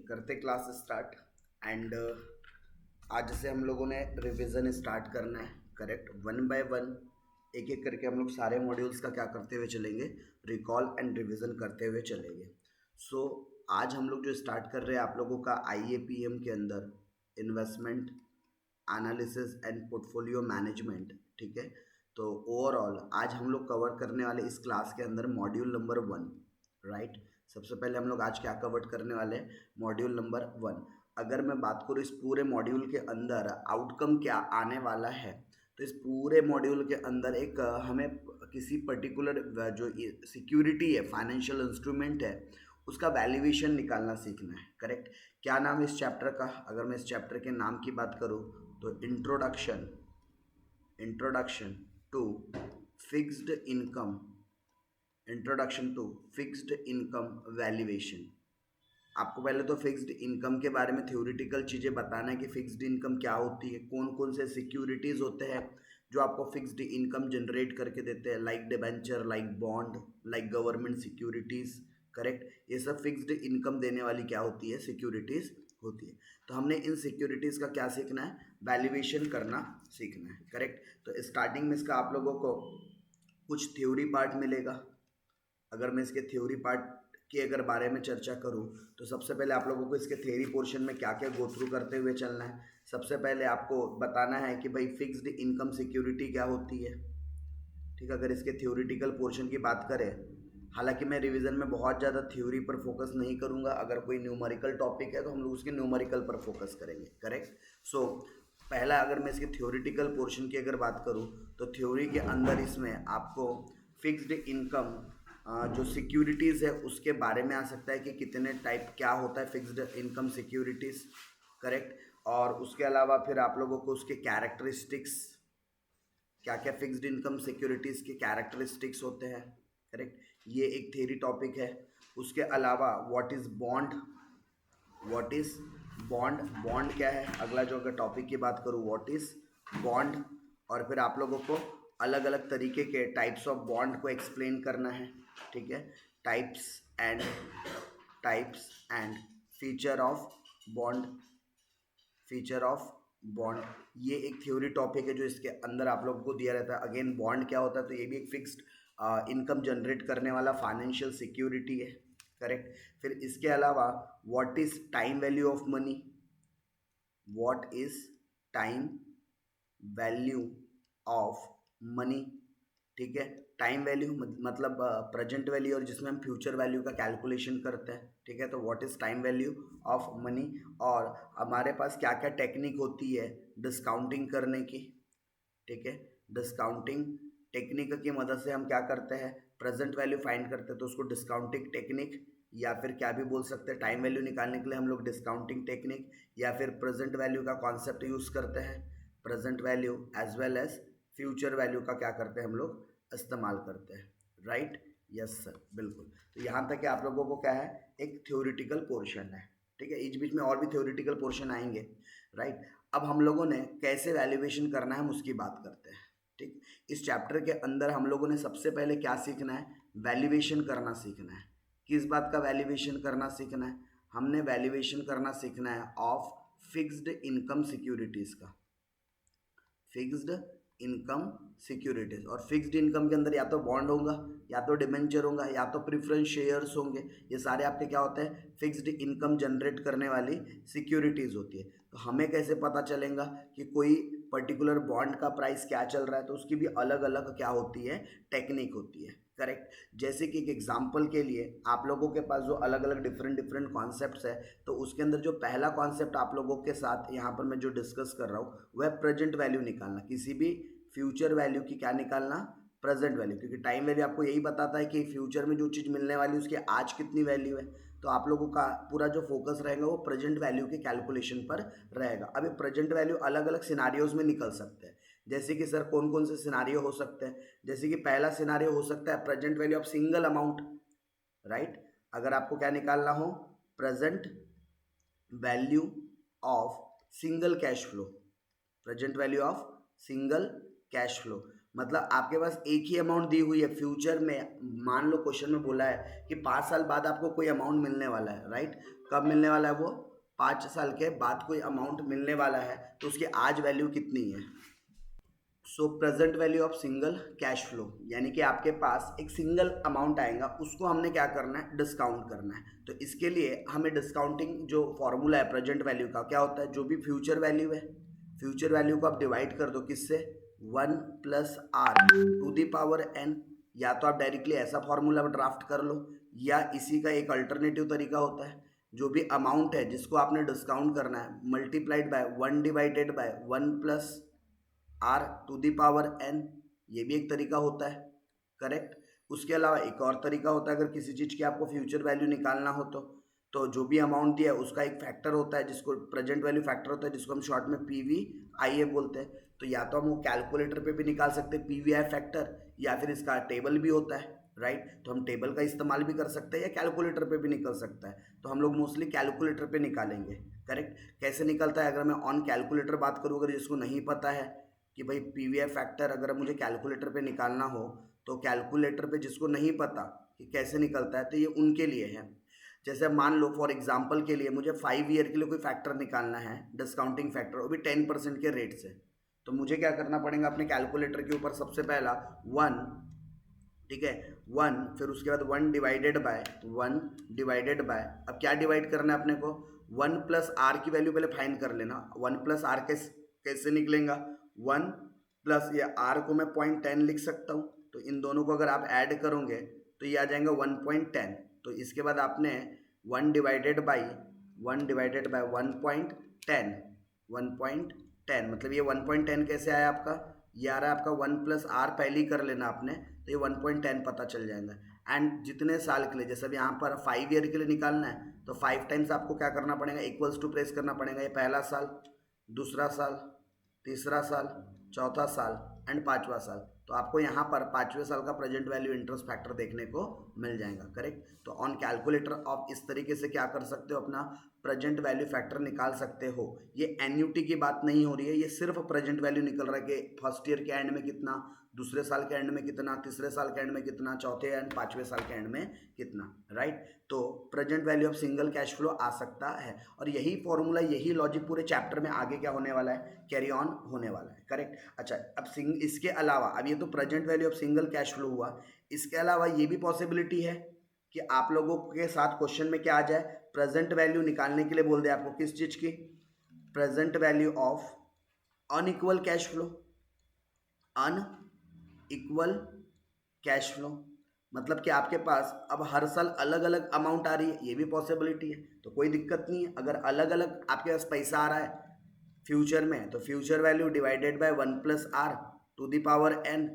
करते class start and आज से हम लोगों ने रिवीजन स्टार्ट करना है। करेक्ट, वन बाय वन एक एक करके हम लोग सारे मॉड्यूल्स का क्या करते हुए चलेंगे, रिकॉल एंड रिवीजन करते हुए चलेंगे। सो आज हम लोग जो स्टार्ट कर रहे हैं आप लोगों का IAPM के अंदर investment analysis and portfolio management. ठीक है, तो ओवरऑल आज हम लोग कवर करने वाले इस क्लास के अंदर मॉड्यूल नंबर 1। राइट, सबसे पहले हम लोग आज क्या कवर करने वाले हैं, मॉड्यूल नंबर 1। अगर मैं बात करूँ इस पूरे मॉड्यूल के अंदर आउटकम क्या आने वाला है, तो इस पूरे मॉड्यूल के अंदर एक हमें किसी पर्टिकुलर जो सिक्योरिटी है, फाइनेंशियल इंस्ट्रूमेंट है, उसका वैल्यूएशन निकालना सीखना है। करेक्ट, क्या नाम है इस चैप्टर का, अगर मैं इस चैप्टर के नाम की बात करूँ तो introduction to fixed income, introduction to fixed income valuation. आपको पहले तो फिक्स्ड इनकम के बारे में थ्योरेटिकल चीज़ें बताना है कि फिक्स्ड इनकम क्या होती है, कौन कौन से सिक्योरिटीज़ होते हैं जो आपको फिक्स्ड इनकम जनरेट करके देते हैं, like debenture, like bond, like government securities. Correct, ये सब फिक्स्ड इनकम देने वाली क्या होती है, सिक्योरिटीज़ होती है। तो हमने इन सिक्योरिटीज़ का क्या सीखना है, वैल्यूएशन करना सीखना है। करेक्ट, तो स्टार्टिंग में इसका आप लोगों को कुछ थ्योरी पार्ट मिलेगा। अगर मैं इसके थ्योरी पार्ट के अगर बारे में चर्चा करूं तो सबसे पहले आप लोगों को इसके थ्योरी पोर्शन में क्या क्या गो थ्रू करते हुए चलना है। सबसे पहले आपको बताना है कि भाई फिक्स्ड इनकम सिक्योरिटी क्या होती है। ठीक है, अगर इसके थ्योरेटिकल पोर्शन की बात करें, हालांकि मैं रिवीजन में बहुत ज़्यादा थ्योरी पर फोकस नहीं करूंगा, अगर कोई न्यूमेरिकल टॉपिक है तो हम लोग उसके न्यूमेरिकल पर फोकस करेंगे। करेक्ट, सो पहला अगर मैं इसके थ्योरेटिकल पोर्शन की अगर बात करूं तो थ्योरी के अंदर इसमें आपको फिक्स्ड इनकम जो सिक्योरिटीज़ है उसके बारे में आ सकता है कि कितने टाइप क्या होता है फिक्स्ड इनकम सिक्योरिटीज़। करेक्ट, और उसके अलावा फिर आप लोगों को उसके कैरेक्टरिस्टिक्स, क्या क्या फिक्स्ड इनकम सिक्योरिटीज़ के कैरेक्टरिस्टिक्स होते हैं। करेक्ट, ये एक थ्योरी टॉपिक है। उसके अलावा what is bond, what is bond, bond क्या है, अगला जो अगर टॉपिक की बात करूँ व्हाट इज़ बॉन्ड। और फिर आप लोगों को अलग अलग तरीके के टाइप्स ऑफ बॉन्ड को एक्सप्लेन करना है। ठीक है, types and types and feature of bond, feature of bond, ये एक थ्योरी टॉपिक है जो इसके अंदर आप लोगों को दिया रहता है। अगेन बॉन्ड क्या होता है, तो ये भी एक फिक्स्ड इनकम जनरेट करने वाला फाइनेंशियल सिक्योरिटी है। करेक्ट, फिर इसके अलावा what is time value of money, what is time value of money. ठीक है, टाइम वैल्यू मतलब प्रेजेंट वैल्यू, और जिसमें हम फ्यूचर वैल्यू का कैलकुलेशन करते हैं। ठीक है, तो what is time value of money. और हमारे पास क्या क्या टेक्निक होती है डिस्काउंटिंग करने की। ठीक है, डिस्काउंटिंग टेक्निक की मदद से हम क्या करते हैं, प्रेजेंट वैल्यू फाइंड करते हैं, तो उसको डिस्काउंटिंग टेक्निक, या फिर क्या भी बोल सकते हैं, टाइम वैल्यू निकालने के लिए हम लोग डिस्काउंटिंग टेक्निक या फिर प्रेजेंट वैल्यू का कॉन्सेप्ट यूज़ करते हैं। Present value as well as future value का क्या करते हैं हम लोग, इस्तेमाल करते हैं। राइट, यस सर, बिल्कुल। तो यहाँ तक कि आप लोगों को क्या है, एक थ्योरेटिकल पोर्शन है। ठीक है, बीच बीच में और भी थ्योरेटिकल पोर्शन आएंगे। राइट, अब हम लोगों ने कैसे वैल्यूएशन करना है हम उसकी बात करते हैं। ठीक, इस चैप्टर के अंदर हम लोगों ने सबसे पहले क्या सीखना है, वैल्यूएशन करना सीखना है। किस बात का वैल्यूएशन करना सीखना है, हमने वैल्यूएशन करना सीखना है ऑफ फिक्स्ड इनकम सिक्योरिटीज़ का, फिक्स्ड इनकम सिक्योरिटीज। और फिक्स्ड इनकम के अंदर या तो बॉन्ड होगा, या तो डिबेंचर होगा, या तो प्रेफरेंस शेयर्स होंगे। ये सारे आपके क्या होते हैं, फिक्स्ड इनकम जनरेट करने वाली सिक्योरिटीज होती है। तो हमें कैसे पता चलेगा कि कोई पर्टिकुलर बॉन्ड का प्राइस क्या चल रहा है, तो उसकी भी अलग अलग क्या होती है, टेक्निक होती है। करेक्ट, जैसे कि एक एग्जांपल के लिए आप लोगों के पास जो अलग अलग डिफरेंट डिफरेंट कॉन्सेप्ट्स है, तो उसके अंदर जो पहला कॉन्सेप्ट आप लोगों के साथ यहाँ पर मैं जो डिस्कस कर रहा हूँ वह प्रेजेंट वैल्यू निकालना, किसी भी फ्यूचर वैल्यू की क्या निकालना, प्रेजेंट वैल्यू। क्योंकि टाइम वैल्यू आपको यही बताता है कि फ्यूचर में जो चीज़ मिलने वाली है उसकी आज कितनी वैल्यू है। तो आप लोगों का पूरा जो फोकस रहेगा वो प्रेजेंट वैल्यू के कैलकुलेशन पर रहेगा। अभी प्रेजेंट वैल्यू अलग अलग सिनारियोज में निकल सकते हैं। जैसे कि सर कौन कौन से सिनारियो हो सकते हैं, जैसे कि पहला सिनारियो हो सकता है present value of single amount. Right, अगर आपको क्या निकालना हो, present value of single cash flow, present value of single cash flow. मतलब आपके पास एक ही अमाउंट दी हुई है फ्यूचर में, मान लो क्वेश्चन में बोला है कि 5 साल बाद आपको कोई अमाउंट मिलने वाला है, राइट? कब मिलने वाला है वो? 5 साल के बाद कोई अमाउंट मिलने वाला है, तो उसकी आज वैल्यू कितनी है? सो present value of single cash flow, यानी कि आपके पास एक सिंगल अमाउंट आएगा, उसको हमने क्या करना है? डिस्काउंट करना है। तो इसके लिए हमें डिस्काउंटिंग जो फॉर्मूला है प्रेजेंट वैल्यू का, क्या होता है? जो भी फ्यूचर वैल्यू है, फ्यूचर वैल्यू को आप डिवाइड कर दो किससे? 1 plus R to the power N. या तो आप डायरेक्टली ऐसा फॉर्मूला ड्राफ्ट कर लो, या इसी का एक अल्टरनेटिव तरीका होता है, जो भी अमाउंट है जिसको आपने डिस्काउंट करना है, multiplied by 1 divided by 1 plus R to the power N, ये भी एक तरीका होता है, करेक्ट? उसके अलावा एक और तरीका होता है, अगर किसी चीज़ की आपको फ्यूचर वैल्यू निकालना हो तो जो भी अमाउंट दिया है उसका एक फैक्टर होता है, जिसको प्रेजेंट वैल्यू फैक्टर होता है, जिसको हम शॉर्ट में PVIA बोलते हैं। तो या तो हम वो कैलकुलेटर पे भी निकाल सकते हैं PVI फैक्टर, या फिर इसका टेबल भी होता है, राइट? तो हम टेबल का इस्तेमाल भी कर सकते हैं, या कैलकुलेटर पे भी निकल सकता है। तो हम लोग मोस्टली कैलकुलेटर पे निकालेंगे, करेक्ट? कैसे निकलता है? अगर मैं ऑन कैलकुलेटर बात करूँ, अगर जिसको नहीं पता है कि भाई PVI फैक्टर अगर मुझे कैलकुलेटर पे निकालना हो, तो कैलकुलेटर पे जिसको नहीं पता कि कैसे निकलता है, तो ये उनके लिए है। जैसे मान लो फॉर एग्जांपल के लिए मुझे 5 ईयर के लिए कोई फैक्टर निकालना है, डिस्काउंटिंग फैक्टर, वो भी 10% के रेट से, तो मुझे क्या करना पड़ेगा? अपने कैलकुलेटर के ऊपर सबसे पहला 1, ठीक है, 1, फिर उसके बाद 1 डिवाइडेड बाय 1 डिवाइडेड बाय, अब क्या डिवाइड करना है अपने को? 1 प्लस आर की वैल्यू पहले फाइंड कर लेना। 1 प्लस आर कैसे निकलेगा? 1 प्लस ये आर को मैं 0.10 लिख सकता हूँ, तो इन दोनों को अगर आप ऐड करोगे तो ये आ जाएगा 1.10। तो इसके बाद आपने 1 डिवाइडेड बाई 1.10, 1.10 मतलब ये 1.10 कैसे आया आपका? ये आ रहा है आपका 1 प्लस आर, पहले ही कर लेना आपने, तो ये 1.10 पता चल जाएगा। एंड जितने साल के लिए, जैसे अब यहाँ पर 5 ईयर के लिए निकालना है, तो 5 टाइम्स आपको क्या करना पड़ेगा? इक्वल्स टू प्रेस करना पड़ेगा। ये पहला साल, दूसरा साल, तीसरा साल, चौथा साल एंड 5वां साल। तो आपको यहाँ पर 5वें साल का प्रेजेंट वैल्यू इंटरेस्ट फैक्टर देखने को मिल जाएगा, करेक्ट? तो ऑन कैलकुलेटर आप इस तरीके से क्या कर सकते हो? अपना प्रेजेंट वैल्यू फैक्टर निकाल सकते हो। ये एन्युटी की बात नहीं हो रही है, ये सिर्फ प्रेजेंट वैल्यू निकल रहा है कि फर्स्ट ईयर के एंड में कितना, दूसरे साल के एंड में कितना, तीसरे साल के एंड में कितना, चौथे एंड 5वें साल के एंड में कितना, राइट? तो present value of single cash flow आ सकता है, और यही फॉर्मूला, यही लॉजिक पूरे चैप्टर में आगे क्या होने वाला है? कैरी ऑन होने वाला है, करेक्ट? अच्छा, अब इसके अलावा, अब ये तो present value of single cash flow हुआ, इसके अलावा ये भी पॉसिबिलिटी है कि आप लोगों के साथ क्वेश्चन में क्या आ जाए? प्रेजेंट वैल्यू निकालने के लिए बोल दे आपको, किस चीज की? Present value of unequal cash flow, unequal cash flow, मतलब कि आपके पास अब हर साल अलग अलग अमाउंट आ रही है, ये भी पॉसिबिलिटी है। तो कोई दिक्कत नहीं है, अगर अलग अलग आपके पास पैसा आ रहा है फ्यूचर में, तो future value divided by 1 plus R to the power N,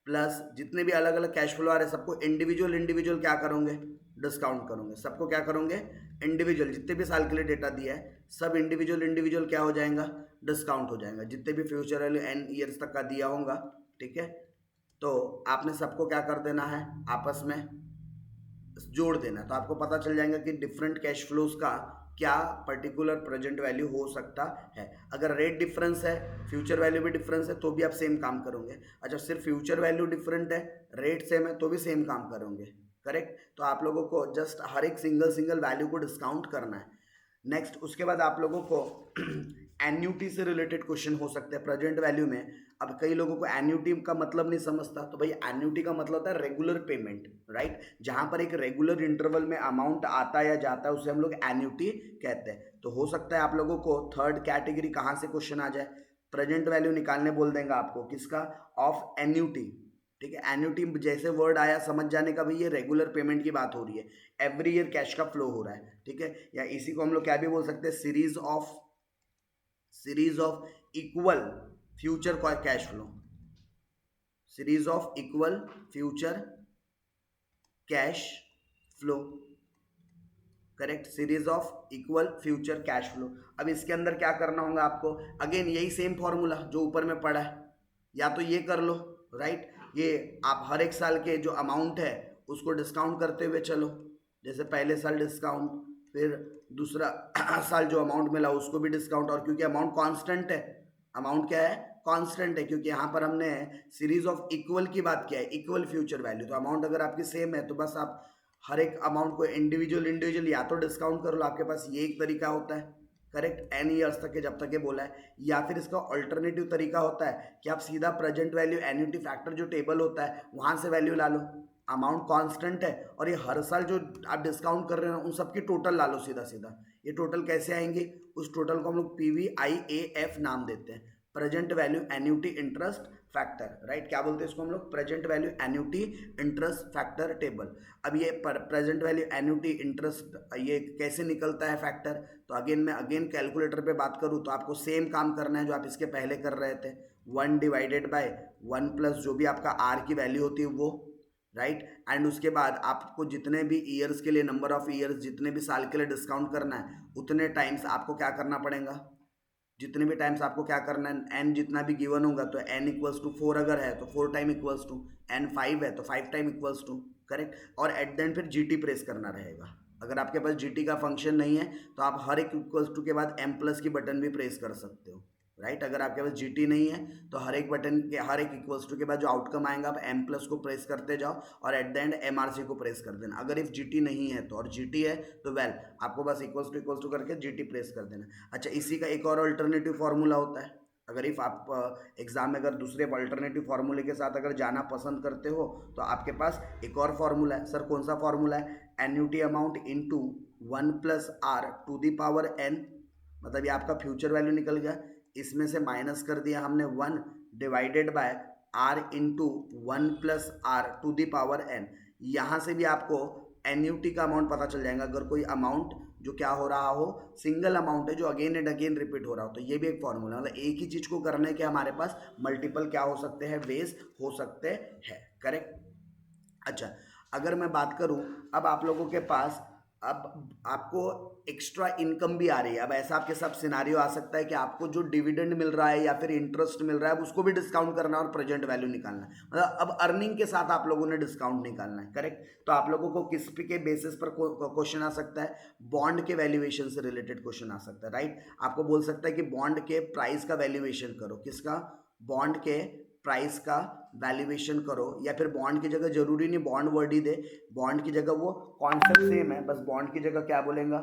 plus जितने भी अलग अलग कैश फ्लो आ रहे हैं सबको इंडिविजुअल क्या करोगे? डिस्काउंट करोगे। सबको क्या करोगे? इंडिविजुअल, जितने भी साल के लिए डेटा दिया है सब इंडिविजुअल क्या हो जाएगा? डिस्काउंट हो जाएगा, जितने भी फ्यूचर वैल्यू n ईयर्स तक का दिया होगा, ठीक है? तो आपने सबको क्या कर देना है? आपस में जोड़ देना, तो आपको पता चल जाएगा कि डिफरेंट कैश फ्लोज का क्या पर्टिकुलर प्रेजेंट वैल्यू हो सकता है। अगर रेट डिफरेंस है, फ्यूचर वैल्यू भी डिफरेंस है, तो भी आप सेम काम करोगे। अच्छा, सिर्फ फ्यूचर वैल्यू डिफरेंट है, रेट सेम है, तो भी सेम काम करोगे, करेक्ट? तो आप लोगों को जस्ट हर एक सिंगल वैल्यू को डिस्काउंट करना है। नेक्स्ट, उसके बाद आप लोगों को एन्यूटी से रिलेटेड क्वेश्चन हो सकते हैं प्रेजेंट वैल्यू में। अब कई लोगों को एन्यूटी का मतलब नहीं समझता, तो भाई एन्यूटी का मतलब होता है रेगुलर पेमेंट, राइट? जहां पर एक रेगुलर इंटरवल में अमाउंट आता है या जाता है, उसे हम लोग एन्यूटी कहते हैं। तो हो सकता है आप लोगों को थर्ड कैटेगरी कहाँ से क्वेश्चन आ जाए? प्रेजेंट वैल्यू निकालने बोल देंगे आपको, किसका? ऑफ एन्यूटी, ठीक है? एन्यूटी जैसे वर्ड आया समझ जाने का, भाई ये रेगुलर पेमेंट की बात हो रही है, एवरी ईयर कैश का फ्लो हो रहा है, ठीक है? या इसी को हम लोग क्या भी बोल सकते हैं? Series of equal future cash flow, series of equal future cash flow, correct? Series of equal future cash flow. अब इसके अंदर क्या करना होगा आपको? अगेन यही सेम फॉर्मूला जो ऊपर में पड़ा है, या तो ये कर लो, राइट? ये आप हर एक साल के जो अमाउंट है उसको डिस्काउंट करते हुए चलो, जैसे पहले साल डिस्काउंट, फिर दूसरा साल जो अमाउंट मिला उसको भी डिस्काउंट, और क्योंकि अमाउंट कांस्टेंट है, अमाउंट क्या है? कांस्टेंट है, क्योंकि यहाँ पर हमने सीरीज ऑफ इक्वल की बात किया है, इक्वल फ्यूचर वैल्यू। तो अमाउंट अगर आपकी सेम है तो बस आप हर एक अमाउंट को इंडिविजुअल या तो डिस्काउंट कर लो, आपके पास ये एक तरीका होता है, करेक्ट, एन ईयर्स तक के जब तक ये बोला है। या फिर इसका अल्टरनेटिव तरीका होता है कि आप सीधा प्रेजेंट वैल्यू एन्युटी फैक्टर जो टेबल होता है वहाँ से वैल्यू ला लो, अमाउंट कांस्टेंट है और ये हर साल जो आप डिस्काउंट कर रहे हो उन सबकी टोटल ला लो सीधा सीधा। ये टोटल कैसे आएंगे, उस टोटल को हम लोग PVIAF नाम देते हैं, present value annuity interest factor, right. क्या बोलते हैं इसको हम लोग, present value annuity interest factor table. अब ये प्रेजेंट वैल्यू एन्युटी इंटरेस्ट ये कैसे निकलता है फैक्टर, तो अगेन कैलकुलेटर पे बात करूँ तो आपको सेम काम करना है जो आप इसके पहले कर रहे थे, 1 डिवाइडेड बाय 1 प्लस जो भी आपका आर की वैल्यू होती है वो, राइट। एंड उसके बाद आपको जितने भी ईयर्स के लिए, नंबर ऑफ ईयर्स, जितने भी साल के लिए डिस्काउंट करना है उतने टाइम्स आपको क्या करना पड़ेगा, जितने भी टाइम्स आपको क्या करना है, एन जितना भी गिवन होगा तो एन इक्वल्स टू 4 अगर है तो 4 टाइम इक्वल्स टू, एन 5 है तो 5 टाइम इक्वल्स टू, करेक्ट। और एट द एंड फिर जीटी प्रेस करना रहेगा। अगर आपके पास जीटी का फंक्शन नहीं है तो आप हर एक इक्वल्स टू के बाद एम प्लस की बटन भी प्रेस कर सकते हो, राइट। अगर आपके पास जीटी नहीं है तो हर एक बटन के हर एक इक्वल्स टू के बाद जो आउटकम आएगा आप एम प्लस को प्रेस करते जाओ और एट द एंड एमआरसी को प्रेस कर देना। अगर इफ जीटी नहीं है तो, और जीटी है तो वेल आपको बस इक्वल्स टू करके जीटी प्रेस कर देना। अच्छा, इसी का एक और अल्टरनेटिव फार्मूला होता है। अगर इफ आप एग्जाम में अगर दूसरे अल्टरनेटिव फार्मूले के साथ अगर जाना पसंद करते हो तो आपके पास एक और फार्मूला है। सर कौन सा फार्मूला है, annuity amount into 1 plus R to the power N, मतलब ये आपका फ्यूचर वैल्यू निकल गया, इसमें से माइनस कर दिया हमने 1 divided by R into 1 plus R to the power N. यहाँ से भी आपको एन्युटी का अमाउंट पता चल जाएगा अगर कोई अमाउंट जो क्या हो रहा हो, सिंगल अमाउंट है जो अगेन एंड अगेन रिपीट हो रहा हो, तो ये भी एक फॉर्मूला, मतलब एक ही चीज को करने के हमारे पास मल्टीपल क्या हो सकते हैं, वेज हो सकते हैं, करेक्ट। अच्छा, अगर मैं बात करूं अब आप लोगों के पास अब आपको एक्स्ट्रा इनकम भी आ रही है। अब ऐसा आपके साथ सिनारियो आ सकता है कि आपको जो डिविडेंड मिल रहा है या फिर इंटरेस्ट मिल रहा है उसको भी डिस्काउंट करना है और प्रेजेंट वैल्यू निकालना है, मतलब अब अर्निंग के साथ आप लोगों ने डिस्काउंट निकालना है, करेक्ट। तो आप लोगों को किस के बेसिस पर क्वेश्चन आ सकता है, बॉन्ड के वैल्यूएशन से रिलेटेड क्वेश्चन आ सकता है, राइट। आपको बोल सकता है कि बॉन्ड के प्राइस का वैल्यूएशन करो, किसका, बॉन्ड के प्राइस का वैल्यूएशन करो, या फिर बॉन्ड की जगह जरूरी नहीं बॉन्ड वर्ड ही दे, बॉन्ड की जगह वो कॉन्सेप्ट सेम है, बस बॉन्ड की जगह क्या बोलेगा,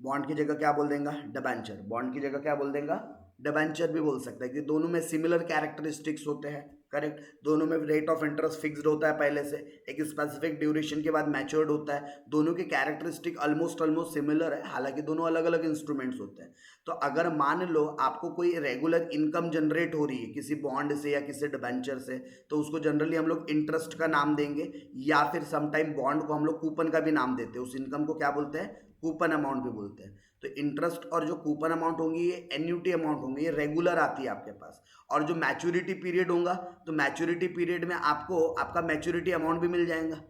बॉन्ड की जगह क्या बोल देगा, डिबेंचर, बॉन्ड की जगह क्या बोल देगा, डिबेंचर भी बोल सकता है कि दोनों में सिमिलर कैरेक्टरिस्टिक्स होते हैं, करेक्ट। दोनों में रेट ऑफ इंटरेस्ट फिक्स्ड होता है पहले से, एक स्पेसिफिक ड्यूरेशन के बाद मैच्योर्ड होता है, दोनों के कैरेक्टरिस्टिक ऑलमोस्ट सिमिलर है, हालांकि दोनों अलग अलग इंस्ट्रूमेंट्स होते हैं। तो अगर मान लो आपको कोई रेगुलर इनकम जनरेट हो रही है किसी बॉन्ड से या किसी डिबेंचर से, तो उसको जनरली हम लोग इंटरेस्ट का नाम देंगे, या फिर समटाइम बॉन्ड को हम लोग कूपन का भी नाम देते हैं, उस इनकम को क्या बोलते हैं, कूपन अमाउंट भी बोलते हैं। तो इंटरेस्ट और जो कूपन अमाउंट होंगी ये एन्युटी अमाउंट होंगे, ये रेगुलर आती है आपके पास। और जो मैच्योरिटी पीरियड होगा तो मैच्योरिटी पीरियड में आपको आपका मैच्योरिटी अमाउंट भी मिल जाएगा।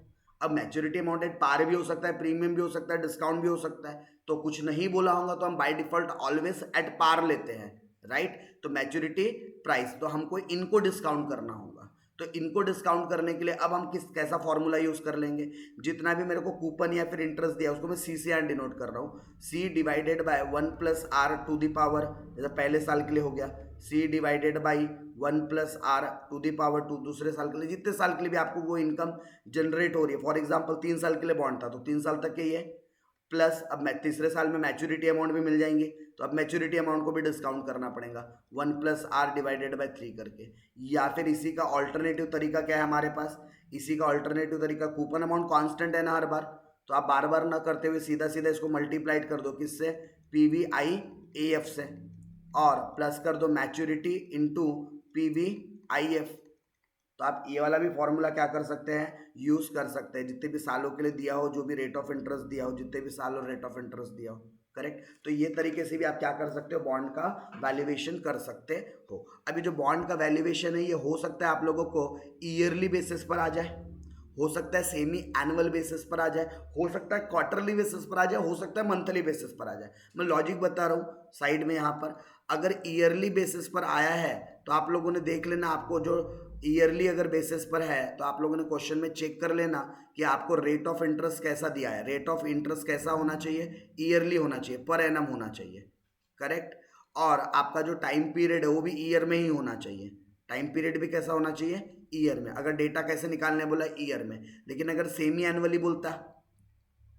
अब मैच्योरिटी अमाउंट एट पार भी हो सकता है, प्रीमियम भी हो सकता है, डिस्काउंट भी हो सकता है। तो कुछ नहीं बोला होगा तो हम by default always at par लेते हैं, राइट। तो मैच्योरिटी प्राइस, तो हमको इनको डिस्काउंट करना होगा, तो इनको डिस्काउंट करने के लिए अब हम कैसा फॉर्मूला यूज कर लेंगे, जितना भी मेरे को कूपन या फिर इंटरेस्ट दिया उसको मैं सी से डिनोट कर रहा हूँ, C divided by 1 plus R to the power, जैसे पहले साल के लिए हो गया C divided by 1 plus R to the power 2, दूसरे साल के लिए जितने साल के लिए भी आपको वो इनकम जनरेट हो रही है, फॉर एग्जाम्पल 3 साल के लिए बॉन्ड था तो 3 साल तक के ये, प्लस अब मैं तीसरे साल में मैच्योरिटी अमाउंट भी मिल जाएंगे, तो अब मैच्योरिटी अमाउंट को भी डिस्काउंट करना पड़ेगा 1 प्लस आर डिवाइडेड बाय 3 करके। या फिर इसी का ऑल्टरनेटिव तरीका क्या है हमारे पास, इसी का ऑल्टरनेटिव तरीका, कूपन अमाउंट कांस्टेंट है ना हर बार, तो आप बार बार ना करते हुए सीधा सीधा इसको मल्टीप्लाइड कर दो किससे, PVIAF से, और प्लस कर दो मैच्योरिटी इंटू PVIF। तो आप ये वाला भी फॉर्मूला क्या कर सकते हैं, यूज कर सकते हैं, जितने भी सालों के लिए दिया हो, जो भी रेट ऑफ इंटरेस्ट दिया हो, जितने भी सालों रेट ऑफ इंटरेस्ट दिया हो, करेक्ट। तो ये तरीके से भी आप क्या कर सकते हो, बॉन्ड का वैल्यूएशन कर सकते हो। अभी जो बॉन्ड का वैल्यूएशन है ये हो सकता है आप लोगों को ईयरली बेसिस पर आ जाए, हो सकता है सेमी एनुअल बेसिस पर आ जाए, हो सकता है क्वार्टरली बेसिस पर आ जाए, हो सकता है मंथली बेसिस पर आ जाए। मैं लॉजिक बता रहा हूँ साइड में यहाँ पर, अगर ईयरली बेसिस पर आया है तो आप लोगों ने देख लेना, आपको जो ईयरली अगर बेसिस पर है तो आप लोगों ने क्वेश्चन में चेक कर लेना कि आपको रेट ऑफ इंटरेस्ट कैसा दिया है, रेट ऑफ इंटरेस्ट कैसा होना चाहिए, ईयरली होना चाहिए, पर एनम होना चाहिए, करेक्ट। और आपका जो टाइम पीरियड है वो भी ईयर में ही होना चाहिए। टाइम पीरियड भी कैसा होना चाहिए, ईयर में। अगर डेटा कैसे निकालने बोला, ईयर में। लेकिन अगर सेमी एनुअली बोलता,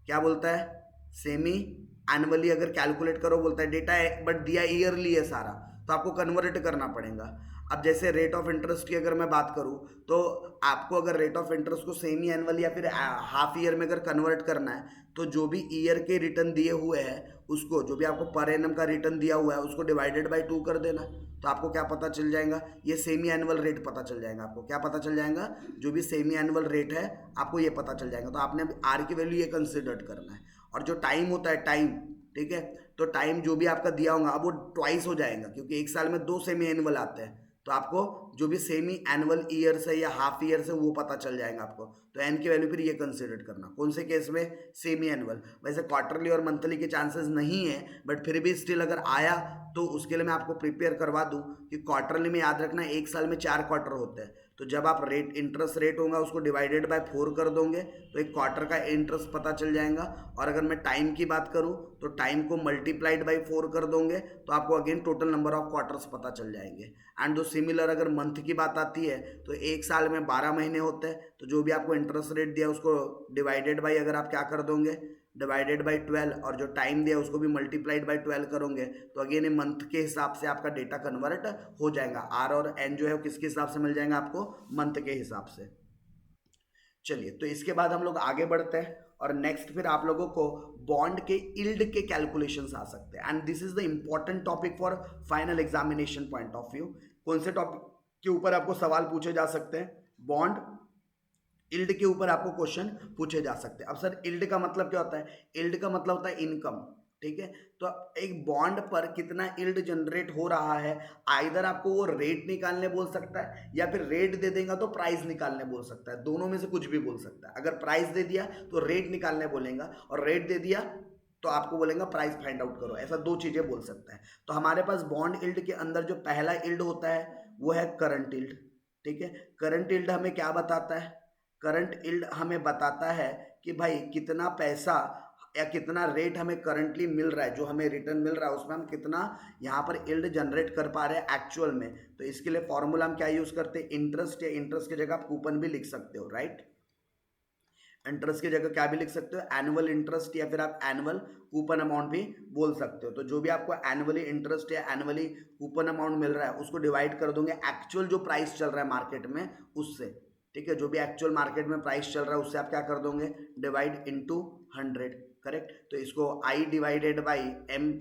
क्या बोलता है, सेमी एनुअली अगर कैलकुलेट करो बोलता है डेटा है बट दिया ईयरली है सारा, तो आपको कन्वर्ट करना पड़ेगा। अब जैसे रेट ऑफ इंटरेस्ट की अगर मैं बात करूं, तो आपको अगर रेट ऑफ इंटरेस्ट को सेमी एनुअल या फिर हाफ ईयर में अगर कन्वर्ट करना है, तो जो भी ईयर के रिटर्न दिए हुए हैं उसको, जो भी आपको पर एनम का रिटर्न दिया हुआ है उसको डिवाइडेड बाय 2 कर देना, तो आपको क्या पता चल जाएगा, ये सेमी एनुअल रेट पता चल जाएगा। आपको क्या पता चल जाएगा, जो भी सेमी एनुअल रेट है आपको ये पता चल जाएगा। तो आपने आर की वैल्यू ये कंसिडर करना है। और जो टाइम होता है, टाइम, ठीक है, तो टाइम जो भी आपका दिया होगा अब वो ट्वाइस हो जाएगा, क्योंकि एक साल में 2 सेमी एनुअल आते हैं। तो आपको जो भी सेमी एनुअल ईयर से या हाफ ईयर से वो पता चल जाएगा आपको। तो एन की वैल्यू फिर ये कंसिडर करना, कौन से केस में, सेमी एनुअल। वैसे क्वार्टरली और मंथली के चांसेस नहीं है, बट फिर भी स्टिल अगर आया तो उसके लिए मैं आपको प्रिपेयर करवा दूं कि क्वार्टरली में याद रखना एक साल में 4 क्वार्टर होते हैं। तो जब आप रेट, इंटरेस्ट रेट होगा उसको डिवाइडेड बाय 4 कर दोगे तो एक क्वार्टर का इंटरेस्ट पता चल जाएगा। और अगर मैं टाइम की बात करूं तो टाइम को मल्टीप्लाइड बाय 4 कर दोगे तो आपको again total number of quarters पता चल जाएंगे। एंड दो सिमिलर अगर मंथ की बात आती है तो एक साल में 12 महीने होते हैं, तो जो भी आपको इंटरेस्ट रेट दिया उसको डिवाइडेड बाय अगर आप क्या कर दोगे, डिवाइडेड बाय 12, और जो टाइम दिया उसको भी मल्टीप्लाइड बाय 12 करोगे तो अगेन मंथ के हिसाब से आपका डेटा कन्वर्ट हो जाएगा। आर और एन जो है वो किसके हिसाब से मिल जाएगा आपको, मंथ के हिसाब से। चलिए, तो इसके बाद हम लोग आगे बढ़ते हैं और नेक्स्ट फिर आप लोगों को बॉन्ड के इल्ड के कैलकुलेशंस आ सकते हैं। And this is the important topic for final examination point of view. कौन से टॉपिक के ऊपर आपको सवाल पूछे जा सकते हैं, बॉन्ड इल्ड के ऊपर आपको क्वेश्चन पूछे जा सकते हैं। अब सर इल्ड का मतलब क्या होता है, इल्ड का मतलब होता है इनकम, ठीक है। तो एक बॉन्ड पर कितना इल्ड जनरेट हो रहा है, आइदर आपको वो रेट निकालने बोल सकता है या फिर रेट दे देगा तो प्राइस निकालने बोल सकता है, दोनों में से कुछ भी बोल सकता है। अगर प्राइस दे दिया तो रेट निकालने बोलेगा, और रेट दे दिया तो आपको बोलेगा प्राइस फाइंड आउट करो, ऐसा 2 चीजें बोल सकता है। तो हमारे पास बॉन्ड इल्ड के अंदर जो पहला इल्ड होता है वो है करंट इल्ड, ठीक है। करंट इल्ड हमें क्या बताता है, करंट इल्ड हमें बताता है कि भाई कितना पैसा या कितना रेट हमें करंटली मिल रहा है, जो हमें रिटर्न मिल रहा है उसमें हम कितना यहाँ पर इल्ड जनरेट कर पा रहे हैं एक्चुअल में। तो इसके लिए फॉर्मूला हम क्या यूज करते हैं, इंटरेस्ट, या इंटरेस्ट की जगह आप कूपन भी लिख सकते हो, राइट। इंटरेस्ट की जगह क्या भी लिख सकते हो, एनुअल इंटरेस्ट, या फिर आप एनुअल कूपन अमाउंट भी बोल सकते हो। तो जो भी आपको एनुअली इंटरेस्ट या एनुअली कूपन अमाउंट मिल रहा है उसको डिवाइड कर दोगे एक्चुअल जो प्राइस चल रहा है मार्केट में उससे, ठीक है। जो भी एक्चुअल मार्केट में प्राइस चल रहा है उससे आप क्या कर दोगे, डिवाइड इनटू 100, करेक्ट। तो इसको I divided by M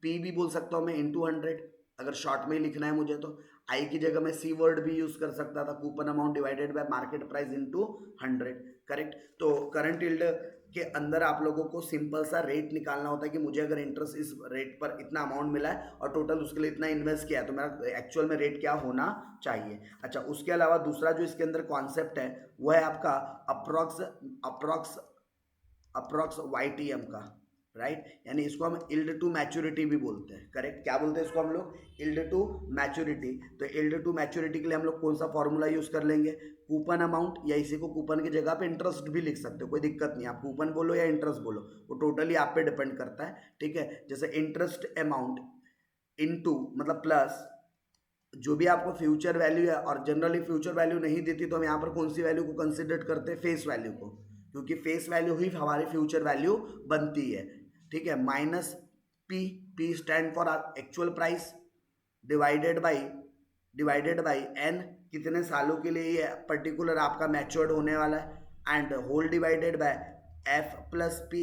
P भी बोल सकता हूँ मैं, इनटू 100। अगर शॉर्ट में ही लिखना है मुझे तो आई की जगह मैं सी वर्ड भी यूज कर सकता था, coupon amount divided by market price into 100, correct. तो करंट यील्ड के अंदर आप लोगों को सिंपल सा रेट निकालना होता है कि मुझे अगर इंटरेस्ट इस रेट पर इतना अमाउंट मिला है और टोटल उसके लिए इतना इन्वेस्ट किया है तो मेरा एक्चुअल में रेट क्या होना चाहिए। अच्छा, उसके अलावा दूसरा जो इसके अंदर कॉन्सेप्ट है वो है आपका अप्रॉक्स YTM का, राइट। यानी इसको हम इल्ड टू मैच्योरिटी भी बोलते हैं, करेक्ट। क्या बोलते हैं इसको हम लोग, इल्ड टू मैच्योरिटी। तो इल्ड टू मैच्योरिटी के लिए हम लोग कौन सा फॉर्मूला यूज कर लेंगे, कूपन अमाउंट, या इसी को कूपन की जगह पे इंटरेस्ट भी लिख सकते हो, कोई दिक्कत नहीं। आप कूपन बोलो या इंटरेस्ट बोलो, वो टोटली आप पे डिपेंड करता है, ठीक है। जैसे इंटरेस्ट अमाउंट इनटू मतलब प्लस जो भी आपको फ्यूचर वैल्यू है, और जनरली फ्यूचर वैल्यू नहीं देती तो हम यहाँ पर कौन सी वैल्यू को कंसिडर करते हैं, फेस वैल्यू को, क्योंकि फेस वैल्यू ही हमारी फ्यूचर वैल्यू बनती है, ठीक है। Minus P, P stand for actual price, divided by N, कितने सालों के लिए ये पर्टिकुलर आपका मैच्योर्ड होने वाला है, and whole divided by F plus P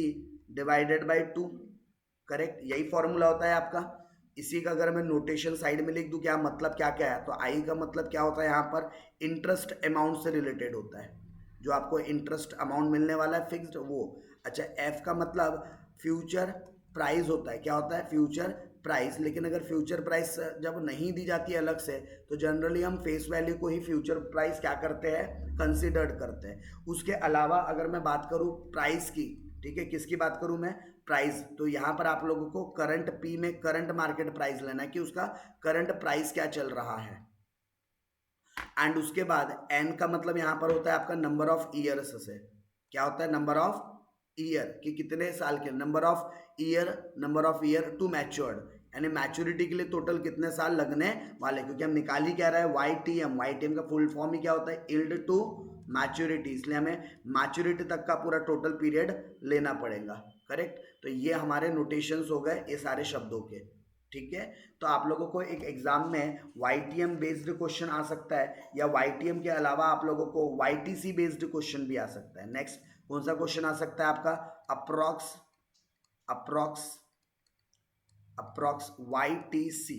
divided by 2, correct. यही फॉर्मूला होता है आपका। इसी का अगर मैं नोटेशन साइड में लिख दूं क्या मतलब क्या क्या है, तो आई का मतलब क्या होता है यहाँ पर, इंटरेस्ट अमाउंट से रिलेटेड होता है, जो आपको इंटरेस्ट अमाउंट मिलने वाला है फिक्स्ड वो। अच्छा, एफ का मतलब फ्यूचर प्राइस होता है, क्या होता है, फ्यूचर प्राइस। लेकिन अगर फ्यूचर प्राइस जब नहीं दी जाती है अलग से तो जनरली हम फेस वैल्यू को ही फ्यूचर प्राइस क्या करते हैं, कंसिडर्ड करते हैं। उसके अलावा अगर मैं बात करूं प्राइस की, ठीक है, किसकी बात करूं मैं, प्राइस, तो यहाँ पर आप लोगों को करंट पी में करंट मार्केट प्राइस लेना है कि उसका करंट प्राइस क्या चल रहा है। एंड उसके बाद एन का मतलब यहाँ पर होता है आपका नंबर ऑफ ईयर्स से, क्या होता है, नंबर ऑफ ईयर, कि कितने साल के, number of year to matured, यानी मैच्योरिटी के लिए टोटल कितने साल लगने वाले, क्योंकि हम निकाल ही क्या रहा है YTM। YTM का फुल फॉर्म ही क्या होता है, यील्ड टू मैच्योरिटी, इसलिए हमें मैच्योरिटी तक का पूरा टोटल पीरियड लेना पड़ेगा। करेक्ट, तो ये हमारे नोटेशंस हो गए ये सारे शब्दों के। ठीक है, तो आप लोगों को एक एग्जाम में YTM बेस्ड क्वेश्चन आ सकता है, या YTM के अलावा आप लोगों को YTC बेस्ड क्वेश्चन भी आ सकता है। नेक्स्ट कौन सा क्वेश्चन आ सकता है आपका, approx YTC,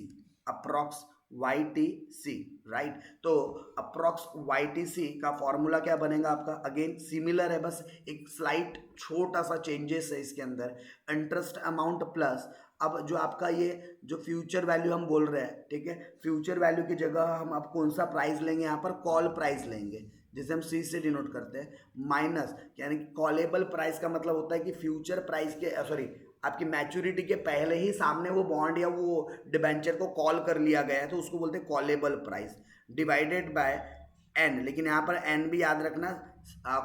approx YTC, right. तो अप्रॉक्स YTC का फॉर्मूला क्या बनेगा आपका, अगेन सिमिलर है, बस एक स्लाइट छोटा सा चेंजेस है इसके अंदर, इंटरेस्ट अमाउंट प्लस, अब जो आपका ये जो फ्यूचर वैल्यू हम बोल रहे हैं, ठीक है, फ्यूचर वैल्यू की जगह हम अब कौन सा प्राइस लेंगे, यहाँ पर कॉल प्राइस लेंगे, जिसे हम C से डिनोट करते हैं, माइनस, यानी कि कॉलेबल प्राइस का मतलब होता है कि फ्यूचर प्राइस के सॉरी आपकी मैच्योरिटी के पहले ही सामने वो बॉन्ड या वो डिबेंचर को कॉल कर लिया गया है, तो उसको बोलते हैं callable price, divided by N, लेकिन यहाँ पर N भी याद रखना,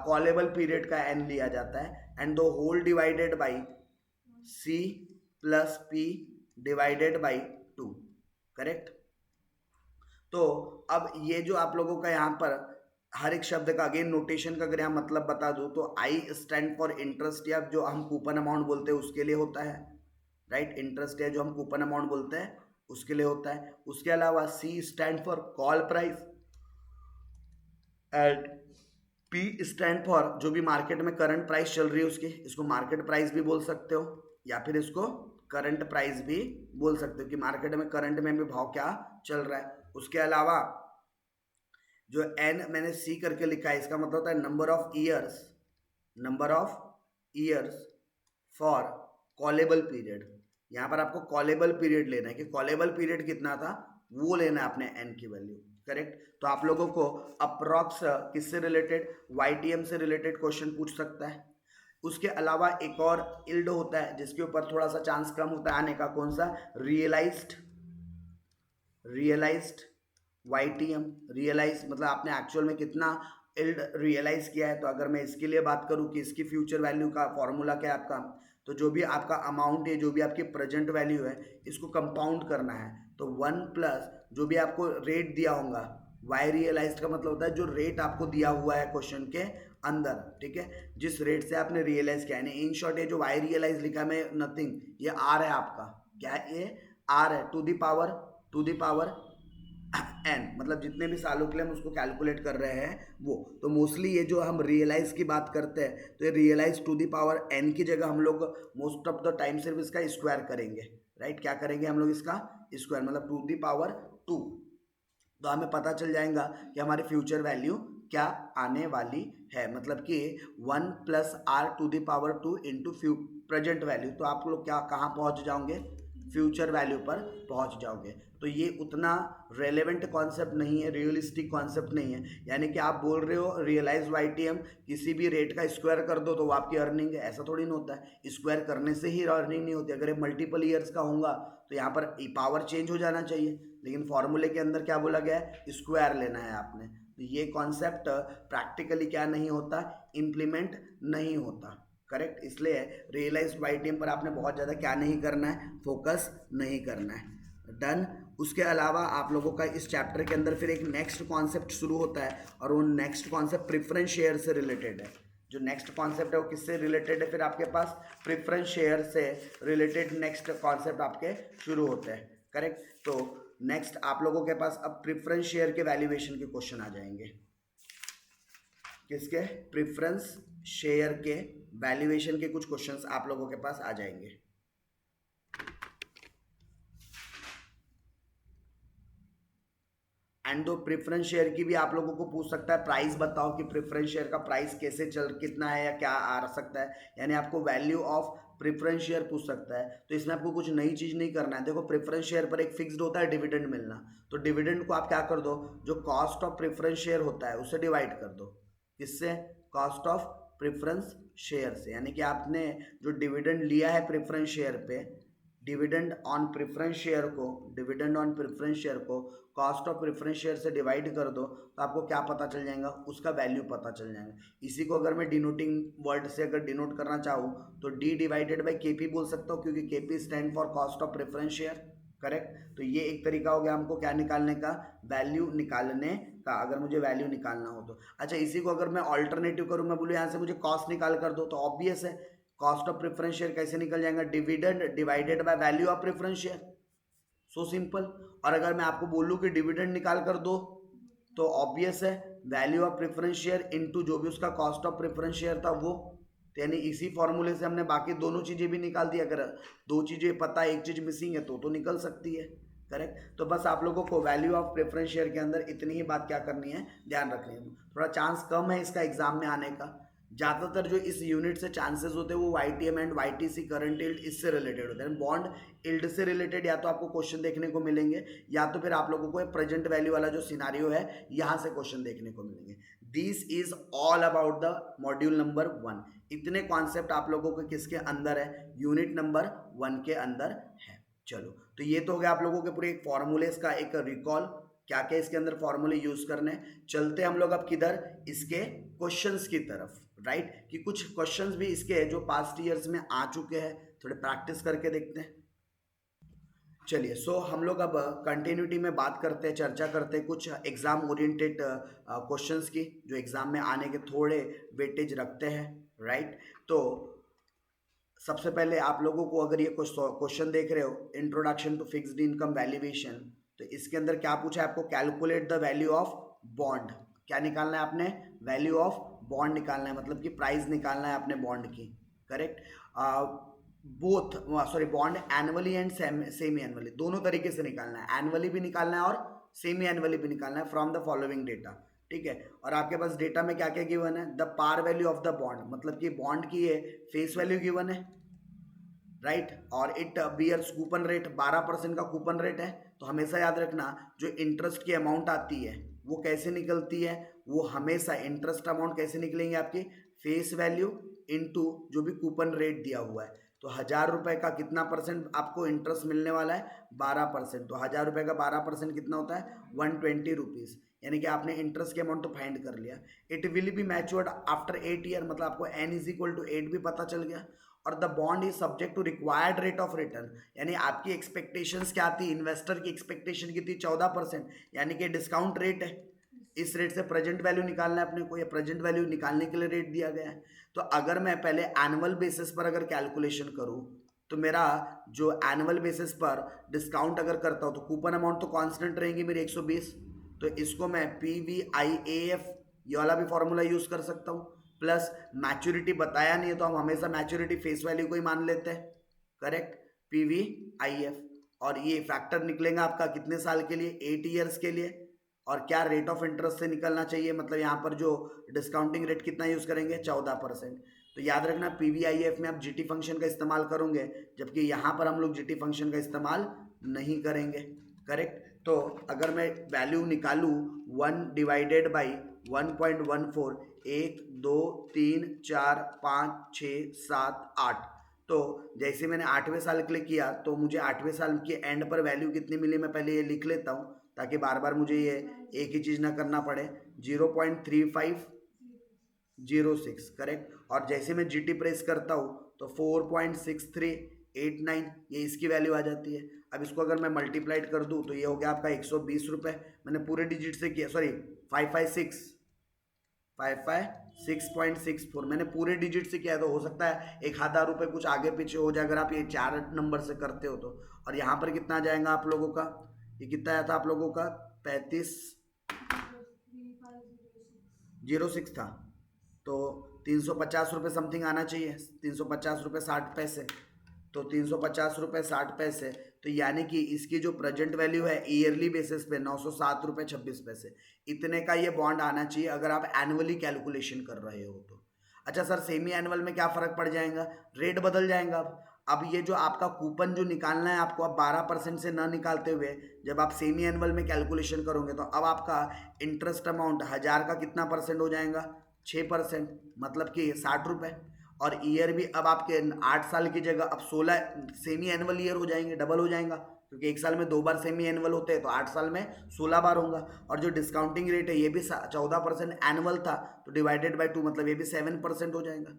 कॉलेबल पीरियड का N लिया जाता है, and the whole divided by C plus P divided by 2। Correct, तो अब ये जो आप लोगों का यहाँ पर हर एक शब्द का अगेन नोटेशन का अगर यहाँ मतलब बता दूँ तो I स्टैंड फॉर इंटरेस्ट, या जो हम कूपन अमाउंट बोलते हैं उसके लिए होता है, राइट। इंटरेस्ट है जो हम कूपन अमाउंट बोलते हैं उसके लिए होता है। उसके अलावा C stand for call price, and P stand for जो भी मार्केट में करंट प्राइस चल रही है उसकी, इसको मार्केट प्राइस भी बोल सकते हो, या फिर इसको करंट प्राइस भी बोल सकते हो कि मार्केट में करंट में भी भाव क्या चल रहा है। उसके अलावा जो N मैंने C करके लिखा है, इसका मतलब होता है number of years for callable period. यहाँ पर आपको कॉलेबल पीरियड लेना है कि कॉलेबल पीरियड कितना था वो लेना है अपने N की वैल्यू। करेक्ट, तो आप लोगों को अप्रॉक्स किससे रिलेटेड, YTM से रिलेटेड क्वेश्चन पूछ सकता है। उसके अलावा एक और इल्ड होता है जिसके ऊपर थोड़ा सा चांस कम होता है आने का, कौन सा, रियलाइज्ड YTM। रियलाइज मतलब आपने एक्चुअल में कितना इल्ड रियलाइज किया है। तो अगर मैं इसके लिए बात करूं कि इसकी फ्यूचर वैल्यू का फॉर्मूला क्या है आपका, तो जो भी आपका अमाउंट है, जो भी आपकी प्रेजेंट वैल्यू है, इसको कंपाउंड करना है। तो 1 प्लस जो भी आपको रेट दिया होगा, वाई रियलाइज्ड का मतलब होता है जो रेट आपको दिया हुआ है क्वेश्चन के अंदर, ठीक है, जिस रेट से आपने रियलाइज किया है। इन शॉर्ट ये जो वाई रियलाइज लिखा है नथिंग, ये आर है आपका, क्या है ये, आर है, टू दी पावर N, मतलब जितने भी सालों के लिए हम उसको कैलकुलेट कर रहे हैं वो। तो मोस्टली ये जो हम रियलाइज की बात करते हैं, तो ये realise to the power N की जगह हम लोग मोस्ट ऑफ द टाइम सिर्फ इसका स्क्वायर करेंगे, राइट। क्या करेंगे हम लोग, इसका स्क्वायर, मतलब टू दी पावर 2। तो हमें पता चल जाएगा कि हमारी फ्यूचर वैल्यू क्या आने वाली है, मतलब कि 1 plus R to the power 2 into present value. तो आप लोग क्या कहाँ पहुँच जाओगे, फ्यूचर वैल्यू पर पहुँच जाओगे। तो ये उतना रेलेवेंट कॉन्सेप्ट नहीं है, रियलिस्टिक कॉन्सेप्ट नहीं है। यानी कि आप बोल रहे हो रियलाइज YTM किसी भी रेट का स्क्वायर कर दो तो वो आपकी अर्निंग है, ऐसा थोड़ी ना होता है। स्क्वायर करने से ही अर्निंग नहीं होती। अगर ये मल्टीपल ईयर्स का होगा तो यहाँ पर पावर चेंज हो जाना चाहिए, लेकिन फॉर्मूले के अंदर क्या बोला गया है, स्क्वायर लेना है आपने। तो ये कॉन्सेप्ट प्रैक्टिकली क्या नहीं होता, इम्प्लीमेंट नहीं होता। करेक्ट, इसलिए रियलाइज YTM पर आपने बहुत ज़्यादा क्या नहीं करना है, फोकस नहीं करना है। डन। उसके अलावा आप लोगों का इस चैप्टर के अंदर फिर एक नेक्स्ट कॉन्सेप्ट शुरू होता है, और वो नेक्स्ट कॉन्सेप्ट प्रेफरेंस शेयर से रिलेटेड है। जो नेक्स्ट कॉन्सेप्ट है वो किससे रिलेटेड है, फिर आपके पास प्रेफरेंस शेयर से रिलेटेड नेक्स्ट कॉन्सेप्ट आपके शुरू होते हैं। करेक्ट, तो नेक्स्ट आप लोगों के पास अब प्रेफरेंस शेयर के वैल्यूएशन के क्वेश्चन आ जाएंगे। किसके, प्रेफरेंस शेयर के वैल्यूएशन के कुछ क्वेश्चंस आप लोगों के पास आ जाएंगे। एंड दो प्रेफरेंस शेयर की भी आप लोगों को पूछ सकता है, प्राइस बताओ कि प्रेफरेंस शेयर का प्राइस कैसे कितना है या क्या आ सकता है, यानी आपको वैल्यू ऑफ प्रेफरेंस शेयर पूछ सकता है। तो इसमें आपको कुछ नई चीज़ नहीं करना है। देखो प्रेफरेंस शेयर पर एक फिक्स्ड होता है डिविडेंड मिलना, तो डिविडेंड को आप क्या कर दो, जो कॉस्ट ऑफ प्रेफरेंस शेयर होता है उससे डिवाइड कर दो। किससे, कॉस्ट ऑफ प्रेफरेंस शेयर से। यानी कि आपने जो डिविडेंड लिया है प्रेफरेंस शेयर पे, डिविडेंड ऑन प्रेफरेंस शेयर को कॉस्ट ऑफ प्रेफरेंस शेयर से डिवाइड कर दो, तो आपको क्या पता चल जाएगा, उसका वैल्यू पता चल जाएगा। इसी को अगर मैं डिनोटिंग वर्ड से अगर डिनोट करना चाहूँ तो D डिवाइडेड बाई KP बोल सकता हूँ, क्योंकि KP stand for cost of preference share. Correct. तो ये एक तरीका हो गया हमको क्या निकालने का, वैल्यू निकालने का, अगर मुझे वैल्यू निकालना हो तो। अच्छा, इसी को अगर मैं ऑल्टरनेटिव करूँ, मैं बोलूँ यहाँ से मुझे कॉस्ट निकाल कर दो, तो ऑब्वियस है कॉस्ट ऑफ प्रेफरेंस शेयर कैसे निकल जाएगा, dividend divided by value of preference share, so simple. और अगर मैं आपको बोलूँ कि डिविडेंड निकाल कर दो, तो ऑब्वियस है value of preference share into जो भी उसका कॉस्ट ऑफ प्रेफरेंस शेयर था वो। तो यानी इसी फॉर्मूले से हमने बाकी दोनों चीज़ें भी निकाल दी। अगर दो चीज़ें पता एक चीज़ मिसिंग है तो निकल सकती है, करेक्ट। तो बस आप लोगों को वैल्यू ऑफ प्रेफरेंस शेयर के अंदर इतनी ही बात क्या करनी है, ध्यान रखनी है। थोड़ा चांस कम है इसका एग्जाम में आने का, ज़्यादातर जो इस यूनिट से चांसेस होते हैं वो YTM and YTC current yield इससे रिलेटेड होते हैं। बॉन्ड यील्ड से रिलेटेड या तो आपको क्वेश्चन देखने को मिलेंगे, या तो फिर आप लोगों को प्रेजेंट वैल्यू वाला जो सिनारियो है यहाँ से क्वेश्चन देखने को मिलेंगे। This is all about the module number 1। इतने कॉन्सेप्ट आप लोगों के किसके अंदर है, यूनिट नंबर 1 के अंदर है। चलो, तो ये तो हो गया आप लोगों के पूरे एक फॉर्मूलेस का एक रिकॉल, क्या क्या इसके अंदर फॉर्मूले यूज करने। चलते हम लोग अब किधर, इसके क्वेश्चंस की तरफ, राइट। कि कुछ क्वेश्चंस भी इसके जो पास्ट ईयर्स में आ चुके हैं, थोड़े प्रैक्टिस करके देखते हैं। चलिए, सो हम लोग अब कंटिन्यूटी में बात करते हैं, चर्चा करते हैं कुछ एग्जाम ओरिएंटेड क्वेश्चंस की, जो एग्जाम में आने के थोड़े वेटेज रखते हैं, राइट। तो सबसे पहले आप लोगों को अगर ये क्वेश्चन देख रहे हो, introduction to fixed income valuation, तो इसके अंदर क्या पूछा है आपको, calculate the value of bond. क्या निकालना है आपने, वैल्यू ऑफ बॉन्ड निकालना है, मतलब कि प्राइस निकालना है अपने बॉन्ड की, correct. Both sorry bond annually and semi annually, दोनों तरीके से निकालना है, एनुअली भी निकालना है और सेमी एनुअली भी निकालना है फ्रॉम द फॉलोइंग डेटा, ठीक है। और आपके पास डेटा में क्या क्या गिवन है, the par value of the bond, मतलब कि बॉन्ड की ये फेस वैल्यू गिवन है, राइट। और इट बियर्स कूपन रेट, 12% का कूपन रेट है। तो हमेशा याद रखना, जो इंटरेस्ट की अमाउंट आती है वो कैसे निकलती है, वो हमेशा इंटरेस्ट अमाउंट कैसे निकलेंगे आपकी, फेस वैल्यू इनटू जो भी कूपन रेट दिया हुआ है। तो 1000 रुपये का कितना परसेंट आपको इंटरेस्ट मिलने वाला है, 12%। तो 1000 रुपये का 12% कितना होता है, 120 रुपीज़। यानी कि आपने इंटरेस्ट की अमाउंट तो फाइंड कर लिया। It will be matured after 8 year, मतलब आपको n इज इक्वल टू 8 भी पता चल गया। और the bond is subject to required rate of return, यानी आपकी एक्सपेक्टेशंस क्या थी, इन्वेस्टर की एक्सपेक्टेशन की थी 14%, यानी कि डिस्काउंट रेट है। इस रेट से प्रेजेंट वैल्यू निकालना है अपने को, या प्रेजेंट वैल्यू निकालने के लिए रेट दिया गया है। तो अगर मैं पहले एनुअल बेसिस पर अगर कैलकुलेशन करूँ, तो मेरा जो एनुअल बेसिस पर डिस्काउंट अगर करता हूँ तो कूपन अमाउंट तो कांस्टेंट रहेंगी मेरी 120। तो इसको मैं PVIAF ये वाला भी फॉर्मूला यूज कर सकता हूँ। प्लस मैच्योरिटी बताया नहीं है तो हम हमेशा मैच्योरिटी फेस वैल्यू को ही मान लेते हैं, करेक्ट, PVIF। और ये फैक्टर निकलेगा आपका कितने साल के लिए, 8 ईयर्स के लिए। और क्या रेट ऑफ इंटरेस्ट से निकलना चाहिए, मतलब यहाँ पर जो डिस्काउंटिंग रेट कितना यूज करेंगे, 14%। तो याद रखना PVIF में आप GT फंक्शन का इस्तेमाल करोगे, जबकि यहाँ पर हम लोग GT फंक्शन का इस्तेमाल नहीं करेंगे, करेक्ट। तो अगर मैं वैल्यू निकालूँ 1 डिवाइडेड बाई 1.14, 1 2 3 4 5 6 7 8, तो जैसे मैंने 8वें साल के लिए किया तो मुझे 8वें साल के एंड पर वैल्यू कितनी मिली, मैं पहले ये लिख लेता हूँ ताकि बार बार मुझे ये एक ही चीज़ ना करना पड़े। 0.3506, करेक्ट। और जैसे मैं GT प्रेस करता हूँ तो 4.6389 ये इसकी वैल्यू आ जाती है। अब इसको अगर मैं मल्टीप्लाइड कर दूँ तो ये हो गया आपका 120 रुपये। मैंने पूरे डिजिट से किया, सॉरी 556.64 मैंने पूरे डिजिट से किया है, तो हो सकता है 1000 रुपये कुछ आगे पीछे हो जाए अगर आप ये 4 नंबर से करते हो तो। और यहाँ पर कितना आ जाएगा आप लोगों का, ये कितना आया था आप लोगों का, 3506 था, तो 350 रुपये समथिंग आना चाहिए, 350 रुपये 60 पैसे। तो 350 रुपये 60 पैसे, तो यानी कि इसकी जो प्रेजेंट वैल्यू है ईयरली बेसिस पे 907 रुपये 26 पैसे, इतने का ये बॉन्ड आना चाहिए अगर आप एनुअली कैलकुलेशन कर रहे हो तो। अच्छा सर, सेमी एनुअल में क्या फ़र्क पड़ जाएगा, रेट बदल जाएगा। अब ये जो आपका कूपन जो निकालना है आपको, अब 12% से ना निकालते हुए जब आप सेमी एनुअल में कैलकुलेशन करोगे तो अब आपका इंटरेस्ट अमाउंट 1000 का कितना परसेंट हो जाएगा, 6%, मतलब कि 60 रुपये। और ईयर भी अब आपके 8 साल की जगह अब 16 सेमी एनुअल ईयर हो जाएंगे, डबल हो जाएगा, क्योंकि एक साल में 2 बार सेमी एनुअल होते हैं, तो 8 साल में 16 बार होगा। और जो डिस्काउंटिंग रेट है ये भी 14% एनुअल था, तो डिवाइडेड बाय 2 मतलब ये भी 7% हो जाएगा।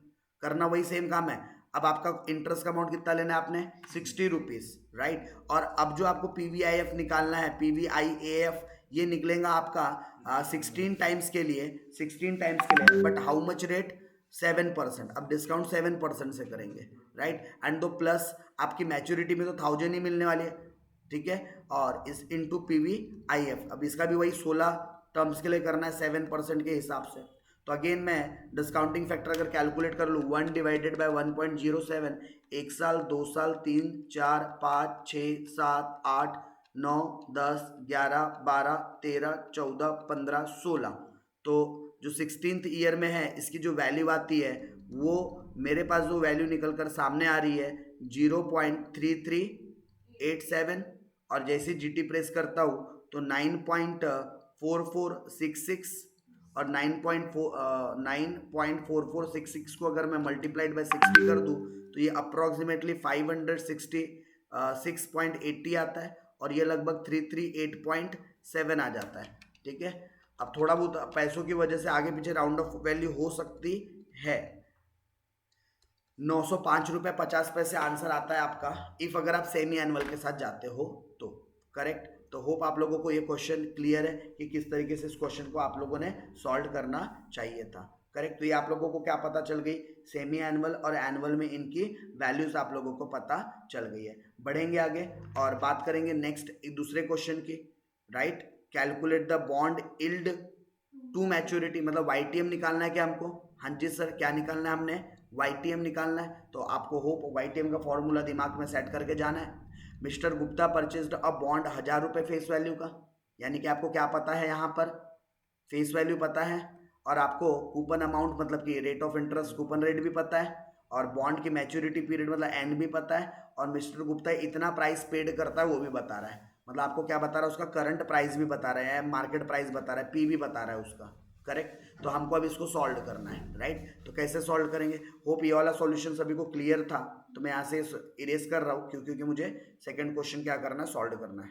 करना वही सेम काम है, अब आपका इंटरेस्ट का अमाउंट कितना लेना है आपने 60 रुपीज़, राइट। और अब जो आपको PVIF निकालना है, PVIAF, ये निकलेगा आपका 16 टाइम्स के लिए, 16 टाइम्स के लिए, बट हाउ मच रेट 7%। अब डिस्काउंट 7% से करेंगे, राइट। एंड दो प्लस आपकी मैच्योरिटी में तो 1000 ही मिलने वाली है, ठीक है। और इस इंटू PVIF, अब इसका भी वही 16 टर्म्स के लिए करना है 7% के हिसाब से। तो अगेन मैं डिस्काउंटिंग फैक्टर अगर कैलकुलेट कर लूँ 1 डिवाइडेड बाय 1.07, 1 साल 2 साल 3 4 5 6 7 8 9 10 11 12 13 14 15 16, तो जो 16th ईयर में है इसकी जो वैल्यू आती है वो मेरे पास जो वैल्यू निकल कर सामने आ रही है 0.3387, और जैसे GT प्रेस करता हूँ तो 9.4466, और 9.4466 को अगर मैं मल्टीप्लाइड बाय 60 कर दूँ तो ये अप्रॉक्सीमेटली 566.80 आता है, और ये लगभग 338.7 आ जाता है, ठीक है। अब थोड़ा बहुत पैसों की वजह से आगे पीछे राउंड ऑफ वैल्यू हो सकती है। 905 रुपये 50 पैसे आंसर आता है आपका, इफ अगर आप सेमी एनुअल के साथ जाते हो तो, करेक्ट। तो होप आप लोगों को ये क्वेश्चन क्लियर है कि किस तरीके से इस क्वेश्चन को आप लोगों ने सॉल्व करना चाहिए था, करेक्ट। तो ये आप लोगों को क्या पता चल गई, सेमी एनुअल और एनुअल में इनकी वैल्यूज आप लोगों को पता चल गई है। बढ़ेंगे आगे और बात करेंगे नेक्स्ट दूसरे क्वेश्चन की, right. Calculate the bond yield to maturity, मतलब YTM निकालना है क्या हमको? हाँ जी सर, क्या निकालना है हमने? YTM निकालना है। तो आपको होप YTM का फॉर्मूला दिमाग में सेट करके जाना है। Mister Gupta purchased a bond 1000 रुपये फेस वैल्यू का, यानी कि आपको क्या पता है, यहाँ पर फेस वैल्यू पता है, और आपको कूपन अमाउंट मतलब कि rate of interest coupon rate भी पता है, और बॉन्ड की मैच्योरिटी पीरियड मतलब एंड भी पता है, और मिस्टर गुप्ता इतना प्राइस पेड करता है वो भी बता रहा है। मतलब आपको क्या बता रहा है, उसका करंट प्राइस भी बता रहा है, मार्केट प्राइस बता रहा है, P भी बता रहा है उसका, करेक्ट। तो हमको अब इसको सॉल्व करना है, राइट। तो कैसे सॉल्व करेंगे? होप ये वाला सॉल्यूशन सभी को क्लियर था। तो मैं यहाँ से इरेज कर रहा हूँ क्योंकि मुझे सेकंड क्वेश्चन क्या करना है, सॉल्व करना है।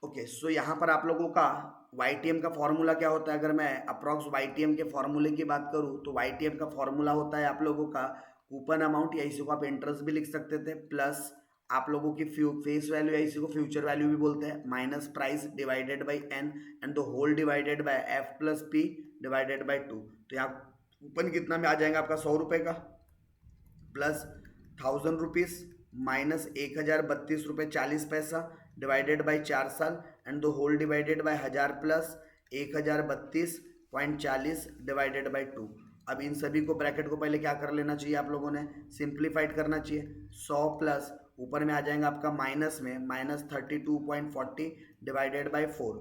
ओके, सो यहाँ पर आप लोगों का YTM का फॉर्मूला क्या होता है? अगर मैं अप्रॉक्स YTM के फॉर्मूले की बात करूँ तो YTM का फॉर्मूला होता है आप लोगों का कूपन अमाउंट, या इसी को आप इंटरेस्ट भी लिख सकते थे, प्लस आप लोगों की फेस वैल्यू, या इसी को फ्यूचर वैल्यू भी बोलते हैं, minus price divided by N and the whole divided by F plus P divided by 2। तो यहाँ कूपन कितना में आ जाएगा आपका 100 रुपये का, प्लस 1000 रुपीज़ माइनस 1032 रुपये 40 पैसा डिवाइडेड बाई 4 साल and the whole divided by 1000 plus 1032.40 divided by 2। अब इन सभी को ब्रैकेट को पहले क्या कर लेना चाहिए आप लोगों ने, सिंप्लीफाइड करना चाहिए। 100 प्लस ऊपर में आ जाएगा आपका माइनस में minus 32.40 divided by 4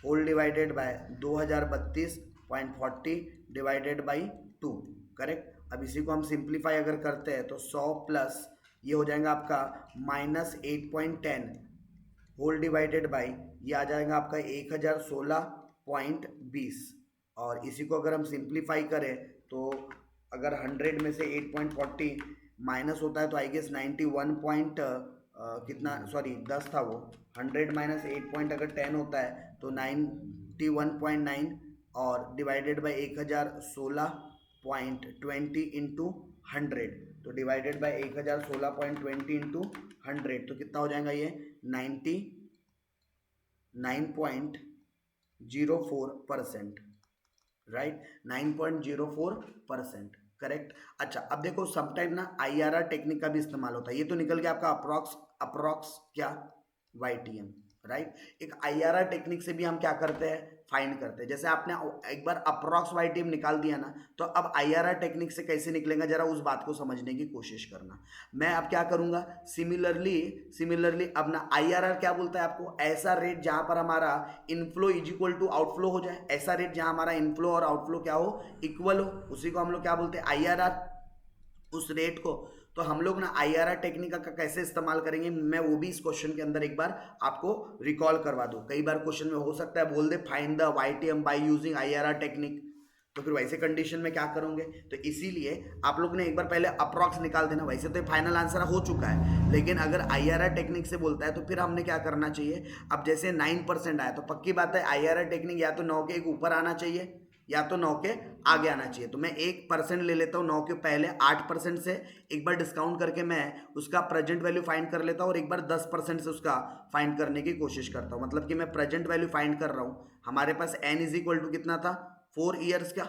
whole divided by 2032.40 divided by 2, correct. अब इसी को हम सिंप्लीफाई अगर करते हैं तो 100 प्लस ये हो जाएगा आपका माइनस 8.10 होल डिवाइडेड बाई ये आ जाएगा आपका 1016.20, और इसी को अगर हम सिंप्लीफाई करें तो अगर 100 में से 8.40 माइनस होता है तो आई गेस 91 पॉइंट कितना, सॉरी 10 था वो, 100 माइनस 8 पॉइंट अगर 10 होता है तो 91.9 और डिवाइडेड बाई 1016.20 इंटू 100, तो डिवाइडेड बाई 1016.20 इंटू 100 तो कितना हो जाएगा ये 99.04%, राइट, 9.04%, करेक्ट। अच्छा, अब देखो समटाइम ना IRR टेक्निक का भी इस्तेमाल होता है। ये तो निकल गया आपका अप्रॉक्स क्या YTM, राइट। एक IRR टेक्निक से भी हम क्या करते हैं, फाइंड करते हैं। जैसे आपने एक बार अप्रॉक्स YTM निकाल दिया ना, तो अब IRR टेक्निक से कैसे निकलेगा जरा उस बात को समझने की कोशिश करना। मैं अब क्या करूंगा, सिमिलरली अब ना IRR क्या बोलता है आपको, ऐसा रेट जहां पर हमारा inflow is equal to outflow हो जाए, ऐसा रेट जहां हमारा इनफ्लो और आउटफ्लो क्या हो, इक्वल हो, उसी को हम लोग क्या बोलते हैं IRR, उस रेट को। तो हम लोग ना IRR टेक्निक का कैसे इस्तेमाल करेंगे, मैं वो भी इस क्वेश्चन के अंदर एक बार आपको रिकॉल करवा दूं। कई बार क्वेश्चन में हो सकता है बोल they find the YTM by using IRR technique, तो फिर वैसे कंडीशन में क्या करोगे, तो इसीलिए आप लोग ने एक बार पहले अप्रॉक्स निकाल देना। वैसे तो फाइनल आंसर हो चुका है, लेकिन अगर IRR टेक्निक से बोलता है तो फिर हमने क्या करना चाहिए, अब जैसे 9% आया तो पक्की बात है IRR टेक्निक या तो 9 के एक ऊपर आना चाहिए, या तो 9 के आगे आना चाहिए। तो मैं 1% ले लेता हूँ 9 के पहले, 8% से एक बार डिस्काउंट करके मैं उसका प्रेजेंट वैल्यू फाइंड कर लेता हूँ और एक बार 10% से उसका फाइंड करने की कोशिश करता हूँ। मतलब कि मैं प्रेजेंट वैल्यू फाइंड कर रहा हूँ, हमारे पास n इज इक्वल टू कितना था 4 ईयर्स का,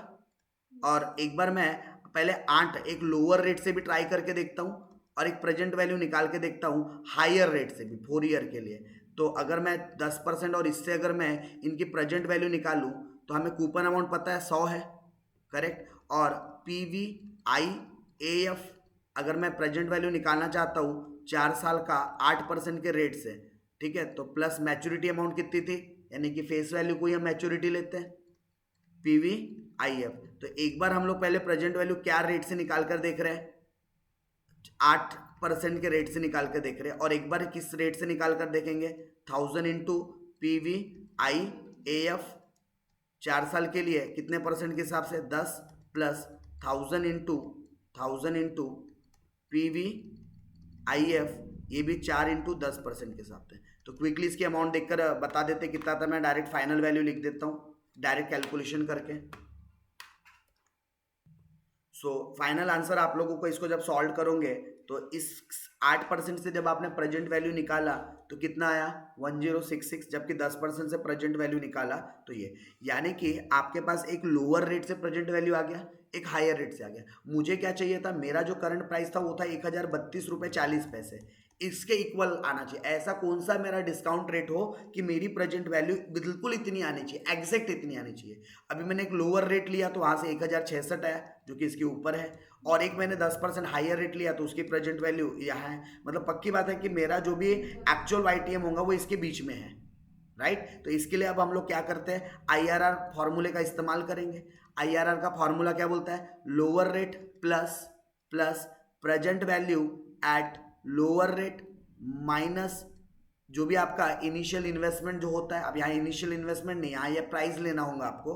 और एक बार मैं पहले 8 एक लोअर रेट से भी ट्राई करके देखता हूँ और एक प्रेजेंट वैल्यू निकाल के देखता हूँ हायर रेट से भी 4 ईयर के लिए। तो अगर मैं 10% और इससे अगर मैं इनकी प्रेजेंट वैल्यू निकालूँ तो हमें कूपन अमाउंट पता है 100 है, करेक्ट। और PVIAF अगर मैं प्रेजेंट वैल्यू निकालना चाहता हूँ 4 साल का 8% के रेट से, ठीक है, तो प्लस मैच्योरिटी अमाउंट कितनी थी, यानी कि फेस वैल्यू को ही हम मैच्योरिटी लेते हैं PVIF। तो एक बार हम लोग पहले प्रेजेंट वैल्यू क्या रेट से निकाल कर देख रहे हैं, 8% के रेट से निकाल कर देख रहे हैं, और एक बार किस रेट से निकाल कर देखेंगे 1000 इंटू PVIAF 4 साल के लिए कितने परसेंट के हिसाब से 10 प्लस 1000 इंटू PVIF ये भी 4 इंटू 10% के हिसाब से। तो क्विकली इसकी अमाउंट देखकर बता देते कितना था, मैं डायरेक्ट फाइनल वैल्यू लिख देता हूँ डायरेक्ट कैलकुलेशन करके। सो फाइनल आंसर आप लोगों को इसको जब सॉल्व करोगे तो इस 8% से जब आपने प्रेजेंट वैल्यू निकाला तो कितना आया 1066, जबकि 10% से प्रेजेंट वैल्यू निकाला तो ये, यानी कि आपके पास एक लोअर रेट से प्रेजेंट वैल्यू आ गया, एक हायर रेट से आ गया। मुझे क्या चाहिए था, मेरा जो करंट प्राइस था वो था 1032.40 रुपये, इसके इक्वल आना चाहिए। ऐसा कौन सा मेरा डिस्काउंट रेट हो कि मेरी प्रेजेंट वैल्यू बिल्कुल इतनी आनी चाहिए, एग्जैक्ट इतनी आनी चाहिए। अभी मैंने एक लोअर रेट लिया तो वहाँ से 1066 आया जो कि इसके ऊपर है, और एक मैंने 10% हायर रेट लिया तो उसकी प्रेजेंट वैल्यू यहाँ है। मतलब पक्की बात है कि मेरा जो भी एक्चुअल YTM होगा वो इसके बीच में है, राइट। तो इसके लिए अब हम लोग क्या करते हैं, IRR फॉर्मूले का इस्तेमाल करेंगे। IRR का फॉर्मूला क्या बोलता है, lower rate plus present value at lower rate minus जो भी आपका इनिशियल इन्वेस्टमेंट जो होता है। अब यहाँ इनिशियल इन्वेस्टमेंट नहीं, यहाँ ये प्राइस लेना होगा आपको,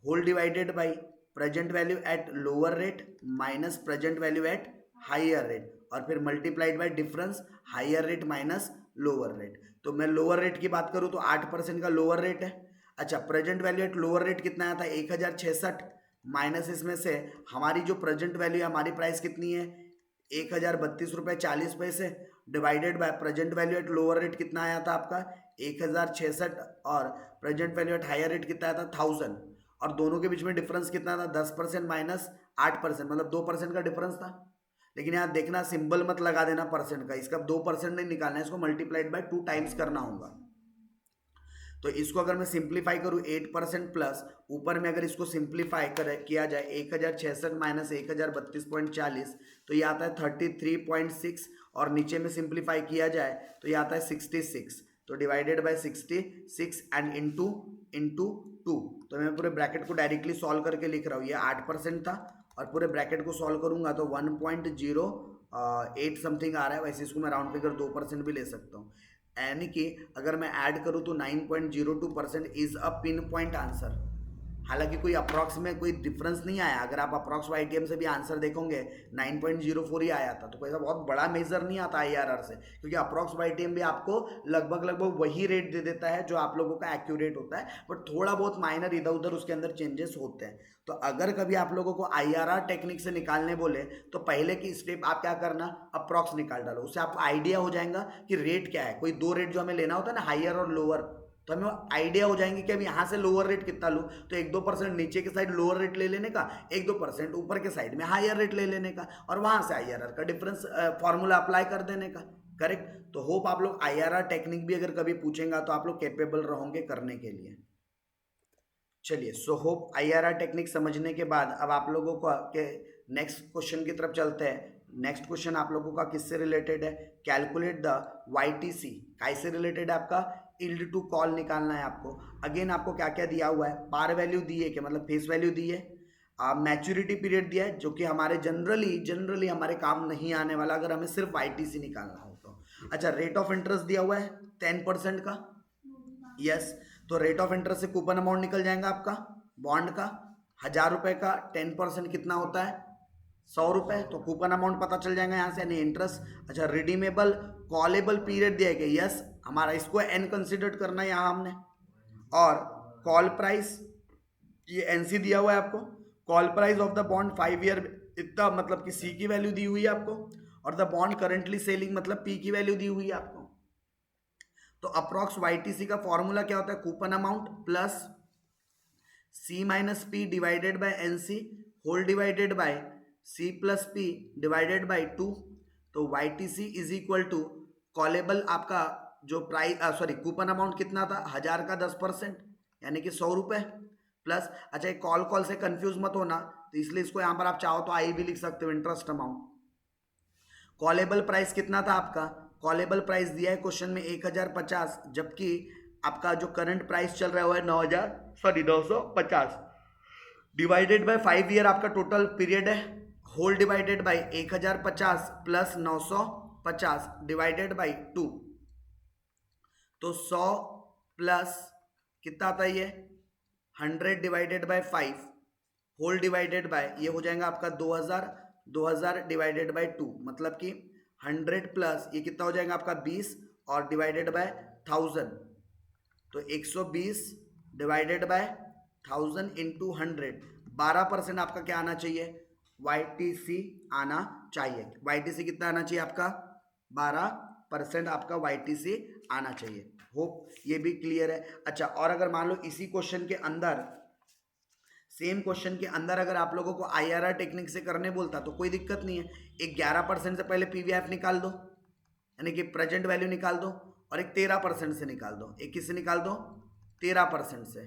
whole divided by present value at lower rate minus present value at higher rate, और फिर multiplied by difference higher rate minus lower rate. तो मैं लोअर रेट की बात करूँ तो 8% का लोअर रेट है। अच्छा, present value at lower rate कितना आया था 1066, माइनस इसमें से हमारी जो प्रेजेंट वैल्यू है, हमारी प्राइस कितनी है 1032.40 divided by present value at lower rate कितना आया था आपका 1066, और present value at higher rate कितना आया था 1000, और दोनों के बीच में डिफरेंस कितना था 10% माइनस 8%, मतलब 2% का डिफरेंस था। लेकिन यहाँ देखना सिंबल मत लगा देना परसेंट का, इसका 2% नहीं निकालना है, इसको मल्टीप्लाइड बाय 2 टाइम्स करना होगा। तो इसको अगर मैं सिंप्लीफाई करूँ 8% प्लस ऊपर में अगर इसको सिंप्लीफाई किया जाए 1066 माइनस 1032.40 तो ये आता है 33.6, और नीचे में सिंप्लीफाई किया जाए तो ये आता है 66, तो डिवाइडेड बाय 66 एंड इनटू 2। तो मैं पूरे ब्रैकेट को डायरेक्टली सॉल्व करके लिख रहा हूँ, ये 8% था और पूरे ब्रैकेट को सॉल्व करूंगा तो 1.08 समथिंग आ रहा है। वैसे इसको मैं राउंड फिगर 2% भी ले सकता हूँ, यानी कि अगर मैं ऐड करूँ तो 9.02% is a pin point answer. हालांकि कोई अप्रॉक्स में कोई डिफरेंस नहीं आया, अगर आप अप्रॉक्स YTM से भी आंसर देखोगे 9.04 ही आया था, तो कोई ऐसा बहुत बड़ा मेजर नहीं आता IRR से, क्योंकि अप्रॉक्स YTM भी आपको लगभग वही रेट दे देता है जो आप लोगों का एक्यूरेट होता है, बट थोड़ा बहुत माइनर इधर उधर उसके अंदर चेंजेस होते हैं। तो अगर कभी आप लोगों को IRR टेक्निक से निकालने बोले तो पहले की स्टेप आप क्या करना, अप्रॉक्स निकाल डालो, उससे आपको आइडिया हो जाएगा कि रेट क्या है। कोई 2 रेट जो हमें लेना होता है ना, हायर और लोअर, तो हमें आइडिया हो जाएंगे कि अब यहाँ से लोअर रेट कितना लूँ, तो 1-2% नीचे के साइड लोअर रेट ले लेने का, 1-2% ऊपर के साइड में हायर रेट ले लेने का, और वहाँ से IRR का डिफरेंस फॉर्मूला अप्लाई कर देने का, करेक्ट। तो होप आप लोग IRR टेक्निक भी अगर कभी पूछेंगे तो आप लोग कैपेबल रहोगे करने के लिए। चलिए, सो होप IRR टेक्निक समझने के बाद अब आप लोगों को के नेक्स्ट क्वेश्चन की तरफ चलते हैं। नेक्स्ट क्वेश्चन आप लोगों का किससे रिलेटेड है, कैलकुलेट द YTC, कैसे रिलेटेड है आपका, यील्ड टू कॉल निकालना है आपको। अगेन आपको क्या क्या दिया हुआ है, पार वैल्यू दी है, क्या मतलब फेस वैल्यू दी है, मैच्योरिटी पीरियड दिया है जो कि हमारे जनरली हमारे काम नहीं आने वाला अगर हमें सिर्फ YTC निकालना हो तो। अच्छा, रेट ऑफ इंटरेस्ट दिया हुआ है 10% का, यस। तो रेट ऑफ इंटरेस्ट से कूपन अमाउंट निकल जाएगा आपका बॉन्ड का 1000 रुपये का 10% कितना होता है 100 रुपये, तो कूपन अमाउंट पता चल जाएगा यहाँ से, यानी इंटरेस्ट। अच्छा, रिडीमेबल कॉलेबल पीरियड दिया है, यस, हमारा इसको N कंसिडर करना है यहाँ हमने, और कॉल प्राइस ये एनसी दिया हुआ है आपको, call price of the bond 5 year इतना, मतलब कि सी की वैल्यू दी हुई है आपको, और द बॉन्ड करंटली सेलिंग मतलब पी की वैल्यू दी हुई है आपको। तो अप्रॉक्स वाईटीसी का फॉर्मूला क्या होता है, coupon amount plus C minus P divided by NC whole divided by C plus P divided by 2। तो YTC is equal to callable आपका जो प्राइस सॉरी कूपन अमाउंट कितना था 1000 का 10%, यानी कि 100 रुपये प्लस, अच्छा कॉल कॉल से कंफ्यूज मत होना, तो इसलिए इसको यहाँ पर आप चाहो तो आई भी लिख सकते हो, इंटरेस्ट अमाउंट। कॉलेबल प्राइस कितना था आपका, कॉलेबल प्राइस दिया है क्वेश्चन में 1050, जबकि आपका जो करंट प्राइस चल रहा है वो है 950 डिवाइडेड बाय 5 ईयर आपका टोटल पीरियड है, whole divided by 1050 plus 950 divided by 2। तो 100 प्लस कितना आता है ये 100 divided by 5 whole divided by, ये हो जाएगा आपका 2000 डिवाइडेड बाय 2, मतलब कि 100 प्लस ये कितना हो जाएगा आपका 20 और डिवाइडेड बाय 1000, तो 120 डिवाइडेड बाय 1000 इंटू 100, 12% आपका क्या आना चाहिए, वाईटीसी आना चाहिए। वाईटीसी कितना आना चाहिए आपका, 12% आपका वाईटीसी आना चाहिए। होप ये भी क्लियर है। अच्छा, और अगर मान लो इसी क्वेश्चन के अंदर, सेम क्वेश्चन के अंदर अगर आप लोगों को आईआरआर टेक्निक से करने बोलता तो कोई दिक्कत नहीं है, एक 11% से पहले पीवीएफ निकाल दो, यानी कि प्रेजेंट वैल्यू निकाल दो, और एक 13% से निकाल दो। एक किससे निकाल दो, 13% से,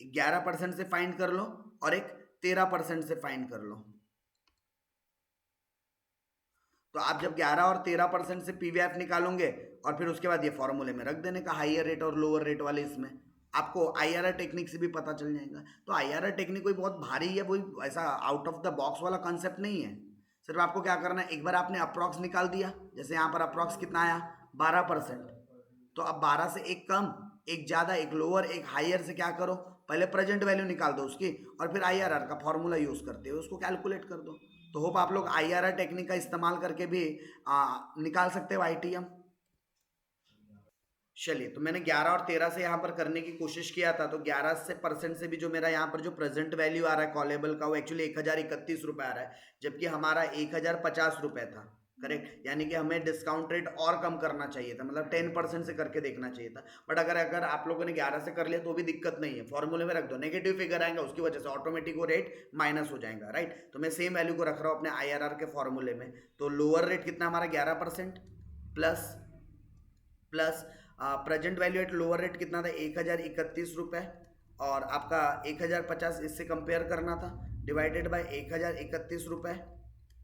11% से फाइंड कर लो और एक 13% से फाइंड कर लो। तो आप जब 11 और 13% से पीवीएफ निकालोगे और फिर उसके बाद ये फॉर्मूले में रख देने का, हाइयर रेट और लोअर रेट वाले, इसमें आपको आईआरआर टेक्निक से भी पता चल जाएगा। तो आईआरआर टेक्निक कोई बहुत भारी है, कोई ऐसा आउट ऑफ द बॉक्स वाला कॉन्सेप्ट नहीं है। सिर्फ आपको क्या करना है, एक बार आपने अप्रॉक्स निकाल दिया, जैसे यहाँ पर अप्रॉक्स कितना आया 12%, तो अब 12 से एक कम, एक ज़्यादा, एक लोअर, एक हाइयर से क्या करो, पहले प्रेजेंट वैल्यू निकाल दो उसकी, और फिर आईआरआर का फॉर्मूला यूज़ करते हुए उसको कैलकुलेट कर दो। तो होप आप लोग आईआरआर टेक्निक का इस्तेमाल करके भी निकाल सकते हो आईटीएम। चलिए, तो मैंने 11 और 13 से यहाँ पर करने की कोशिश किया था, तो 11 से परसेंट से भी जो मेरा यहाँ पर जो प्रेजेंट वैल्यू आ रहा है कॉलेबल का, वो एक्चुअली 1031 रुपये आ रहा है, जबकि हमारा 1050 रुपये था, करेक्ट। यानी कि हमें डिस्काउंट रेट और कम करना चाहिए था, मतलब 10% से करके देखना चाहिए था। बट अगर आप लोगों ने 11 से कर लिया तो भी दिक्कत नहीं है, फॉर्मूले में रख दो, नेगेटिव फिगर आएगा उसकी वजह से ऑटोमेटिक वो रेट माइनस हो जाएगा, राइट। तो मैं सेम वैल्यू को रख रहा हूँ अपने आईआरआर के फॉर्मूले में। तो लोअर रेट कितना हमारा 11% plus present value at lower rate कितना था 1031 रुपये, और आपका 1050 इससे कंपेयर करना था, डिवाइडेड बाय 1031 रुपये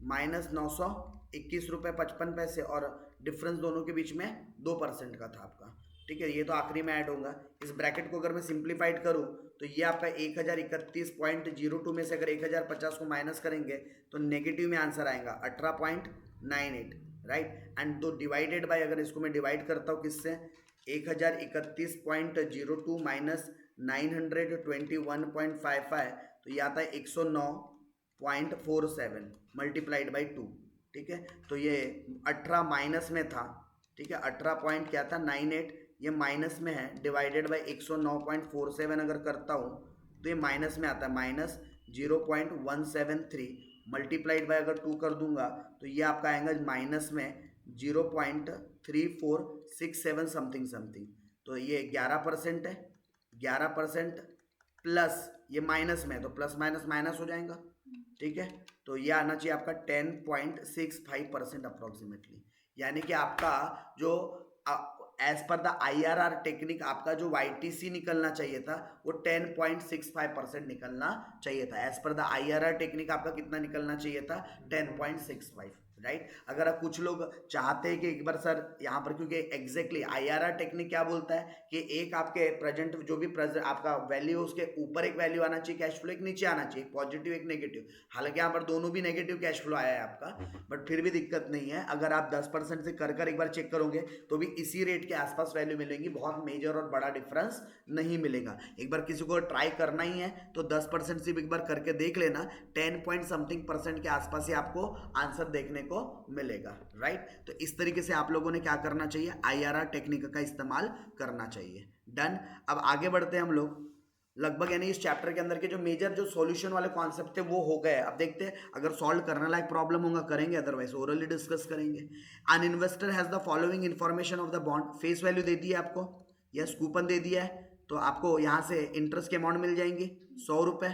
माइनस 921 रुपये 55 पैसे, और डिफरेंस दोनों के बीच में 2% का था आपका, ठीक है। ये तो आखिरी में ऐड होगा। इस ब्रैकेट को अगर मैं सिंप्लीफाइड करूँ तो ये आपका 1031.02 में से अगर 1050 को माइनस करेंगे तो नेगेटिव में आंसर आएगा 18.98, राइट। एंड तो डिवाइडेड बाय, अगर इसको मैं डिवाइड करता हूँ किससे, 1031.02 माइनस 921.55, तो ये आता है 109.47 मल्टीप्लाइड बाई 2, ठीक है। तो ये 18 माइनस में था, ठीक है, 18 पॉइंट क्या था 98, ये माइनस में है, डिवाइडेड बाई 109.47 अगर करता हूँ तो ये माइनस में आता है, माइनस 0.173 मल्टीप्लाइड बाय अगर 2 कर दूंगा तो ये आपका आएगा माइनस में 0.3467 समथिंग। तो ये 11% है, 11% प्लस ये माइनस में है तो प्लस माइनस माइनस हो जाएगा, ठीक है। तो ये आना चाहिए आपका 10.65% अप्रोक्सीमेटली, यानी कि आपका जो as per the IRR technique आपका जो वाईटीसी निकलना चाहिए था वो 10.65% निकलना चाहिए था। As per the IRR technique आपका कितना निकलना चाहिए था, 10.65, राइट। अगर आप कुछ लोग चाहते हैं कि एक बार सर यहाँ पर, क्योंकि एग्जैक्टली आईआरआर टेक्निक क्या बोलता है कि एक आपके प्रेजेंट जो भी प्रेजेंट आपका वैल्यू है उसके ऊपर एक वैल्यू आना चाहिए कैश फ्लो, एक नीचे आना चाहिए, पॉजिटिव एक नेगेटिव। हालांकि यहाँ पर दोनों भी नेगेटिव कैश फ्लो आया है आपका, बट फिर भी दिक्कत नहीं है। अगर आप 10% से कर एक बार चेक करोगे तो भी इसी रेट के आसपास वैल्यू मिलेंगी, बहुत मेजर और बड़ा डिफरेंस नहीं मिलेगा। एक बार किसी को ट्राई करना ही है तो 10% से भी एक बार करके देख लेना, 10% के आसपास ही आपको आंसर देखने को मिलेगा, राइट। तो इस तरीके से आप लोगों ने क्या करना चाहिए, आईआरआर टेक्निक का इस्तेमाल करना चाहिए। डन। अब आगे बढ़ते हैं हम लोग। लगभग यानी इस चैप्टर के अंदर के जो मेजर जो सॉल्यूशन वाले कॉन्सेप्ट थे वो हो गए। अब देखते हैं अगर सॉल्व करने लायक प्रॉब्लम होगा करेंगे, अदरवाइज ओरली डिस्कस करेंगे। An investor has the following information of the bond, face value दे दी है आपको, यस कूपन दे दिया है, तो आपको यहाँ से इंटरेस्ट के अमाउंट मिल जाएंगी 100 रुपये।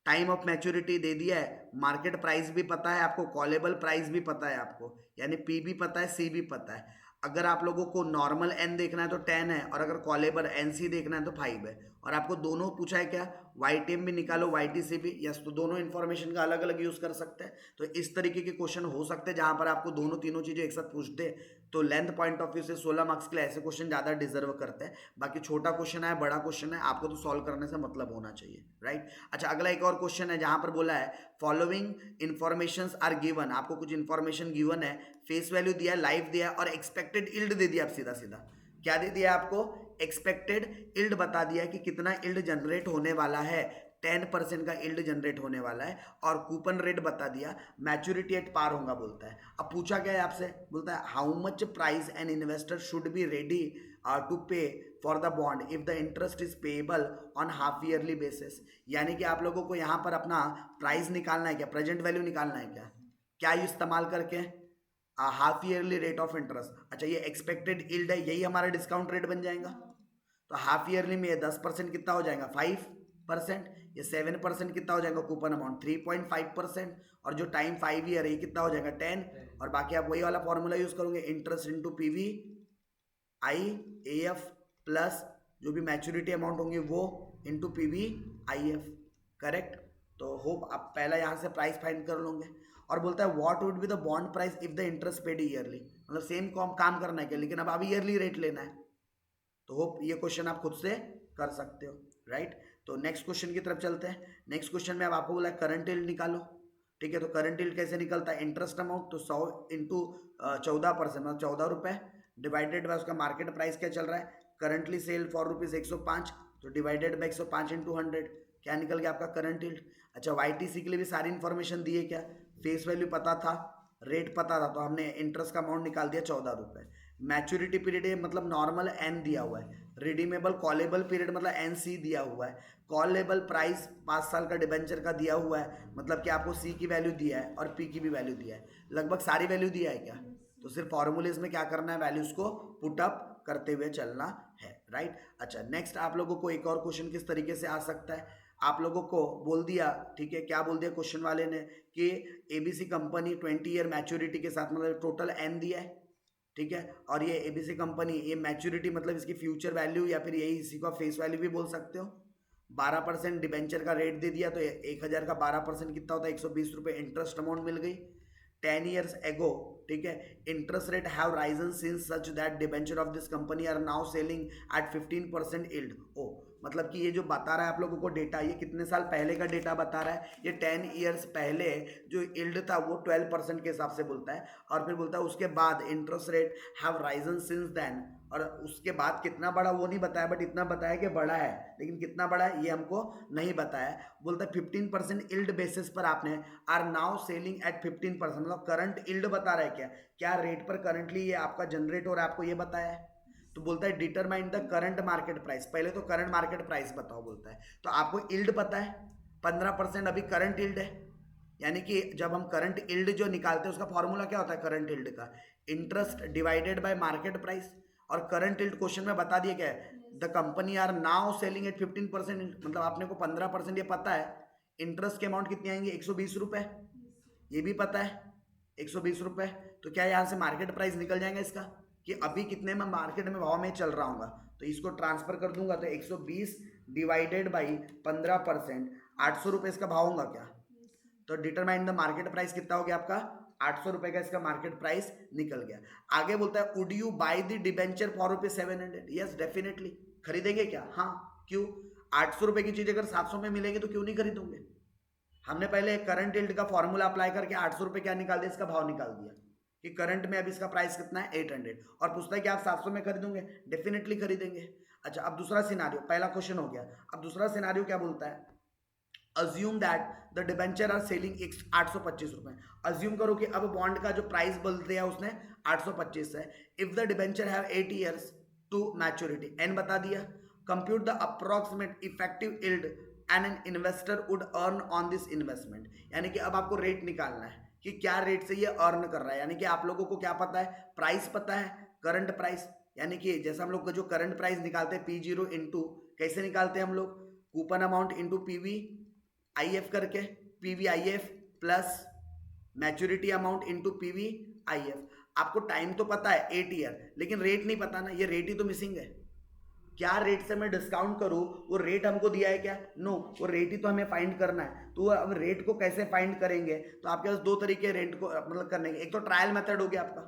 टाइम ऑफ मैच्योरिटी दे दिया है, मार्केट प्राइस भी पता है आपको, कॉलेबल प्राइस भी पता है आपको, यानी पी भी पता है, सी भी पता है। अगर आप लोगों को नॉर्मल एन देखना है तो 10 है, और अगर कॉलेबल एन सी देखना है तो 5 है। और आपको दोनों पूछा है क्या, वाई टी एम भी निकालो, वाई टी सी भी, यस, तो दोनों इन्फॉर्मेशन का अलग अलग यूज़ कर सकते हैं। तो इस तरीके के क्वेश्चन हो सकते हैं जहाँ पर आपको दोनों तीनों चीज़ें एक साथ पूछते हैं। तो लेंथ पॉइंट ऑफ व्यू से 16 मार्क्स के लिए ऐसे क्वेश्चन ज़्यादा डिजर्व करते हैं। बाकी छोटा क्वेश्चन है, बड़ा क्वेश्चन है, आपको तो सॉल्व करने से मतलब होना चाहिए, राइट। अच्छा, अगला एक और क्वेश्चन है जहाँ पर बोला है फॉलोइंग इन्फॉर्मेशंस आर गिवन, आपको कुछ इन्फॉर्मेशन गिवन है, फेस वैल्यू दिया है, लाइव दिया है, और एक्सपेक्टेड इल्ड दे दिया। आप सीधा सीधा क्या दे दिया आपको, एक्सपेक्टेड इल्ड बता दिया कि कितना इल्ड जनरेट होने वाला है, 10% का इल्ड जनरेट होने वाला है, और कूपन रेट बता दिया, मैच्योरिटी एट पार होगा बोलता है। अब पूछा क्या है आपसे, बोलता है how much price an investor should be ready to pay for the bond if the interest is payable on half yearly basis. यानी कि आप लोगों को यहाँ पर अपना प्राइस निकालना है क्या, प्रेजेंट वैल्यू निकालना है क्या, क्या इस्तेमाल करके, half yearly rate of interest. अच्छा, ये एक्सपेक्टेड इल्ड है, यही हमारा डिस्काउंट रेट बन जाएगा। तो हाफ ईयरली में 10% कितना हो जाएगा, 5%, ये 7% कितना हो जाएगा, कूपन अमाउंट 3.5%, और जो टाइम 5 ईयर है कितना हो जाएगा 10, और बाकी आप वही वाला फॉर्मूला यूज करोगे, interest into P V I A F plus जो भी मैच्योरिटी अमाउंट होंगे वो into P V I F, correct. तो होप आप पहला यहाँ से प्राइस फाइंड कर लोगे। और बोलता है what would be the bond price if the interest paid yearly, मतलब सेम काम करना है क्या, लेकिन अब आप ईयरली रेट लेना है। तो होप ये क्वेश्चन आप खुद से कर सकते हो, राइट। तो नेक्स्ट क्वेश्चन की तरफ चलते हैं। नेक्स्ट क्वेश्चन में अब आपको बोला है करंट यील्ड निकालो, ठीक है। तो करंट यील्ड कैसे निकलता है, इंटरेस्ट अमाउंट तो 100 इंटू 14%, मतलब 14 रुपये, डिवाइडेड बाय उसका मार्केट प्राइस क्या चल रहा है, करंटली सेल फॉर रुपीज़ 105, तो डिवाइडेड बाई 105 इंटू 100, क्या निकल गया आपका करंट यील्ड। अच्छा, वाई टी सी के लिए भी सारी इन्फॉर्मेशन दी है क्या, फेस वैल्यू पता था, रेट पता था, तो हमने इंटरेस्ट का अमाउंट निकाल दिया 14 रुपये। मैच्योरिटी पीरियड है मतलब नॉर्मल एन दिया हुआ है, रिडीमेबल कॉलेबल पीरियड मतलब एन सी दिया हुआ है, कॉलेबल प्राइस 5 साल का डिबेंचर का दिया हुआ है, मतलब कि आपको सी की वैल्यू दिया है और पी की भी वैल्यू दिया है, लगभग सारी वैल्यू दिया है क्या। तो सिर्फ फॉर्मूलेज में क्या करना है, वैल्यूज को पुट अप करते हुए चलना है, राइट। अच्छा, नेक्स्ट आप लोगों को एक और क्वेश्चन किस तरीके से आ सकता है, आप लोगों को बोल दिया, ठीक है, क्या बोल दिया क्वेश्चन वाले ने कि एबीसी कंपनी 20 ईयर मैच्योरिटी के साथ, मतलब टोटल एन दिया है, ठीक है, और ये एबीसी कंपनी, ये मैच्योरिटी मतलब इसकी फ्यूचर वैल्यू या फिर यही इसी का फेस वैल्यू भी बोल सकते हो। 12% डिबेंचर का रेट दे दिया, तो 1000 का 12% कितना होता है, 120 रुपये इंटरेस्ट अमाउंट मिल गई। 10 years ago, ठीक है, interest rate have risen since such that debenture of this company are now selling at 15% yield. Oh, मतलब कि ये जो बता रहा है आप लोगों को डेटा, ये कितने साल पहले का डेटा बता रहा है, ये 10 years पहले जो यील्ड था वो 12% के हिसाब से बोलता है, और फिर बोलता है उसके बाद interest rate have risen since then, और उसके बाद कितना बड़ा वो नहीं बताया, बट इतना बताया कि बड़ा है, लेकिन कितना बड़ा है ये हमको नहीं बताया। बोलता है 15% यील्ड बेसिस पर आपने आर नाउ सेलिंग एट 15%, मतलब करंट यील्ड बता रहा है क्या, क्या रेट पर करंटली ये आपका जनरेट हो रहा है, आपको ये बताया है। तो बोलता है determine the current market price, पहले तो करंट मार्केट प्राइस बताओ बोलता है। तो आपको यील्ड पता है 15% अभी करंट यील्ड है, यानी कि जब हम करंट यील्ड जो निकालते हैं उसका फॉर्मूला क्या होता है करंट यील्ड का, interest divided by market price, और करंट यील्ड क्वेश्चन में बता दिया क्या है, the company are now selling at 15%, मतलब आपने को 15% ये पता है, इंटरेस्ट के अमाउंट कितने आएंगे 120 रुपये, ये भी पता है 120 रुपये, तो क्या यहाँ से मार्केट प्राइस निकल जाएगा इसका कि अभी कितने में मार्केट में भाव में चल रहा हूँ, तो इसको ट्रांसफर कर दूंगा, तो 120 डिवाइडेड बाई 15%, 800 रुपये इसका भाव होगा क्या, तो डिटरमाइन द मार्केट प्राइस कितना हो गया आपका 800 रुपये का इसका मार्केट प्राइस निकल गया। आगे बोलता है would you by the debenture for ₹700, yes definitely, खरीदेंगे क्या, हाँ, क्यों, 800 रुपये की चीज अगर 700 में मिलेगी तो क्यों नहीं खरीदोगे। हमने पहले करंट यील्ड का फॉर्मूला अप्लाई करके 800 रुपये क्या निकाल दिया, इसका भाव निकाल दिया कि करंट में अब इसका प्राइस कितना है 800, और पूछता है कि आप 700 में खरीदोगे, डेफिनेटली खरीदेंगे। अच्छा, अब दूसरा सिनारियो, पहला क्वेश्चन हो गया, अब दूसरा सिनारियो क्या बोलता है, assume that the debenture are selling 825 रुपये, अज्यूम करो कि अब बॉन्ड का जो प्राइस बोल दिया उसने 825 है, if the debenture have 8 years to maturity, N बता दिया, compute the approximate effective yield and an investor would earn on this investment. यानी कि अब आपको रेट निकालना है कि क्या रेट से ये अर्न कर रहा है। यानी कि आप लोगों को क्या पता है, प्राइस पता है, करंट प्राइस। यानी कि जैसे हम लोग का जो करंट प्राइस निकालते हैं P0 इंटू, कैसे निकालते हैं हम लोग, coupon amount into PV IF करके, PV IF plus maturity amount into PV IF। आपको टाइम तो पता है 8 ईयर, लेकिन रेट नहीं पता ना, ये रेट ही तो मिसिंग है। क्या रेट से मैं डिस्काउंट करूं, वो रेट हमको दिया है क्या, नो, वो रेट ही तो हमें फाइंड करना है। तो अब रेट को कैसे फाइंड करेंगे, तो आपके पास दो तरीके रेट को मतलब करने के, एक तो ट्रायल मेथड हो गया आपका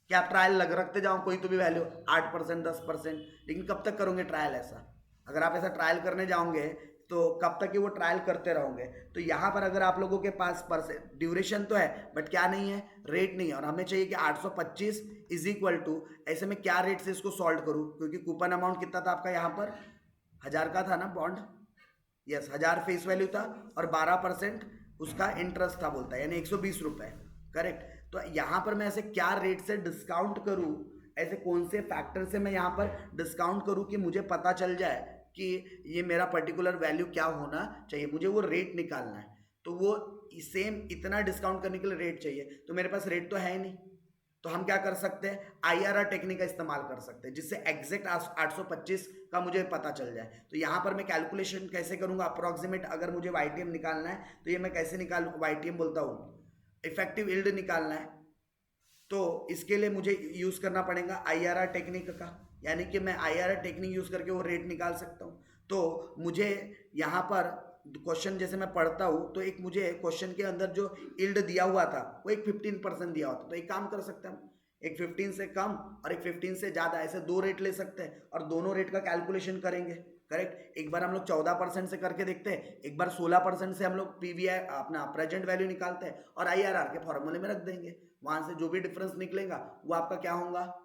कि आप ट्रायल रखते जाओ कोई तो भी वैल्यू 8% 10%, लेकिन कब तक करोगे ट्रायल ऐसा। अगर आप ऐसा ट्रायल करने जाओगे तो कब तक कि वो ट्रायल करते रहोगे। तो यहाँ पर अगर आप लोगों के पास ड्यूरेशन तो है बट क्या नहीं है, रेट नहीं है, और हमें चाहिए कि 825 इज इक्वल टू, ऐसे में क्या रेट से इसको सॉल्व करूँ, क्योंकि कूपन अमाउंट कितना था आपका यहाँ पर 1000 का था ना बॉन्ड, यस 1000 फेस वैल्यू था और 12% उसका इंटरेस्ट था बोलता है, यानी 120 रुपये, करेक्ट। तो यहाँ पर मैं ऐसे क्या रेट से डिस्काउंट करूँ, ऐसे कौन से फैक्टर से मैं यहाँ पर डिस्काउंट करूँ कि मुझे पता चल जाए कि ये मेरा पर्टिकुलर वैल्यू क्या होना चाहिए, मुझे वो रेट निकालना है। तो वो सेम इतना डिस्काउंट करने के लिए रेट चाहिए, तो मेरे पास रेट तो है ही नहीं। तो हम क्या कर सकते हैं, IRR टेक्निक का इस्तेमाल कर सकते हैं, जिससे एग्जैक्ट 825 का मुझे पता चल जाए। तो यहाँ पर मैं कैलकुलेशन कैसे करूँगा, अप्रॉक्सीमेट अगर मुझे YTM निकालना है तो ये मैं कैसे निकालूँ, YTM बोलता हूँ, इफेक्टिव यील्ड निकालना है। तो इसके लिए मुझे यूज़ करना पड़ेगा IRR टेक्निक का, यानी कि मैं IRR टेक्निक यूज़ करके वो रेट निकाल सकता हूँ। तो मुझे यहाँ पर क्वेश्चन जैसे मैं पढ़ता हूँ तो एक मुझे क्वेश्चन के अंदर जो यील्ड दिया हुआ था वो एक 15% दिया हुआ था। तो एक काम कर सकते हैं हम, एक 15 से कम और एक 15 से ज़्यादा, ऐसे दो रेट ले सकते हैं और दोनों रेट का कैलकुलेशन करेंगे, करेक्ट। एक बार हम लोग 14% से करके देखते हैं, एक बार 16% से हम लोग PVI अपना प्रेजेंट वैल्यू निकालते हैं और IRR के फॉर्मूले में रख देंगे। वहाँ से जो भी डिफरेंस निकलेगा वो आपका क्या होगा,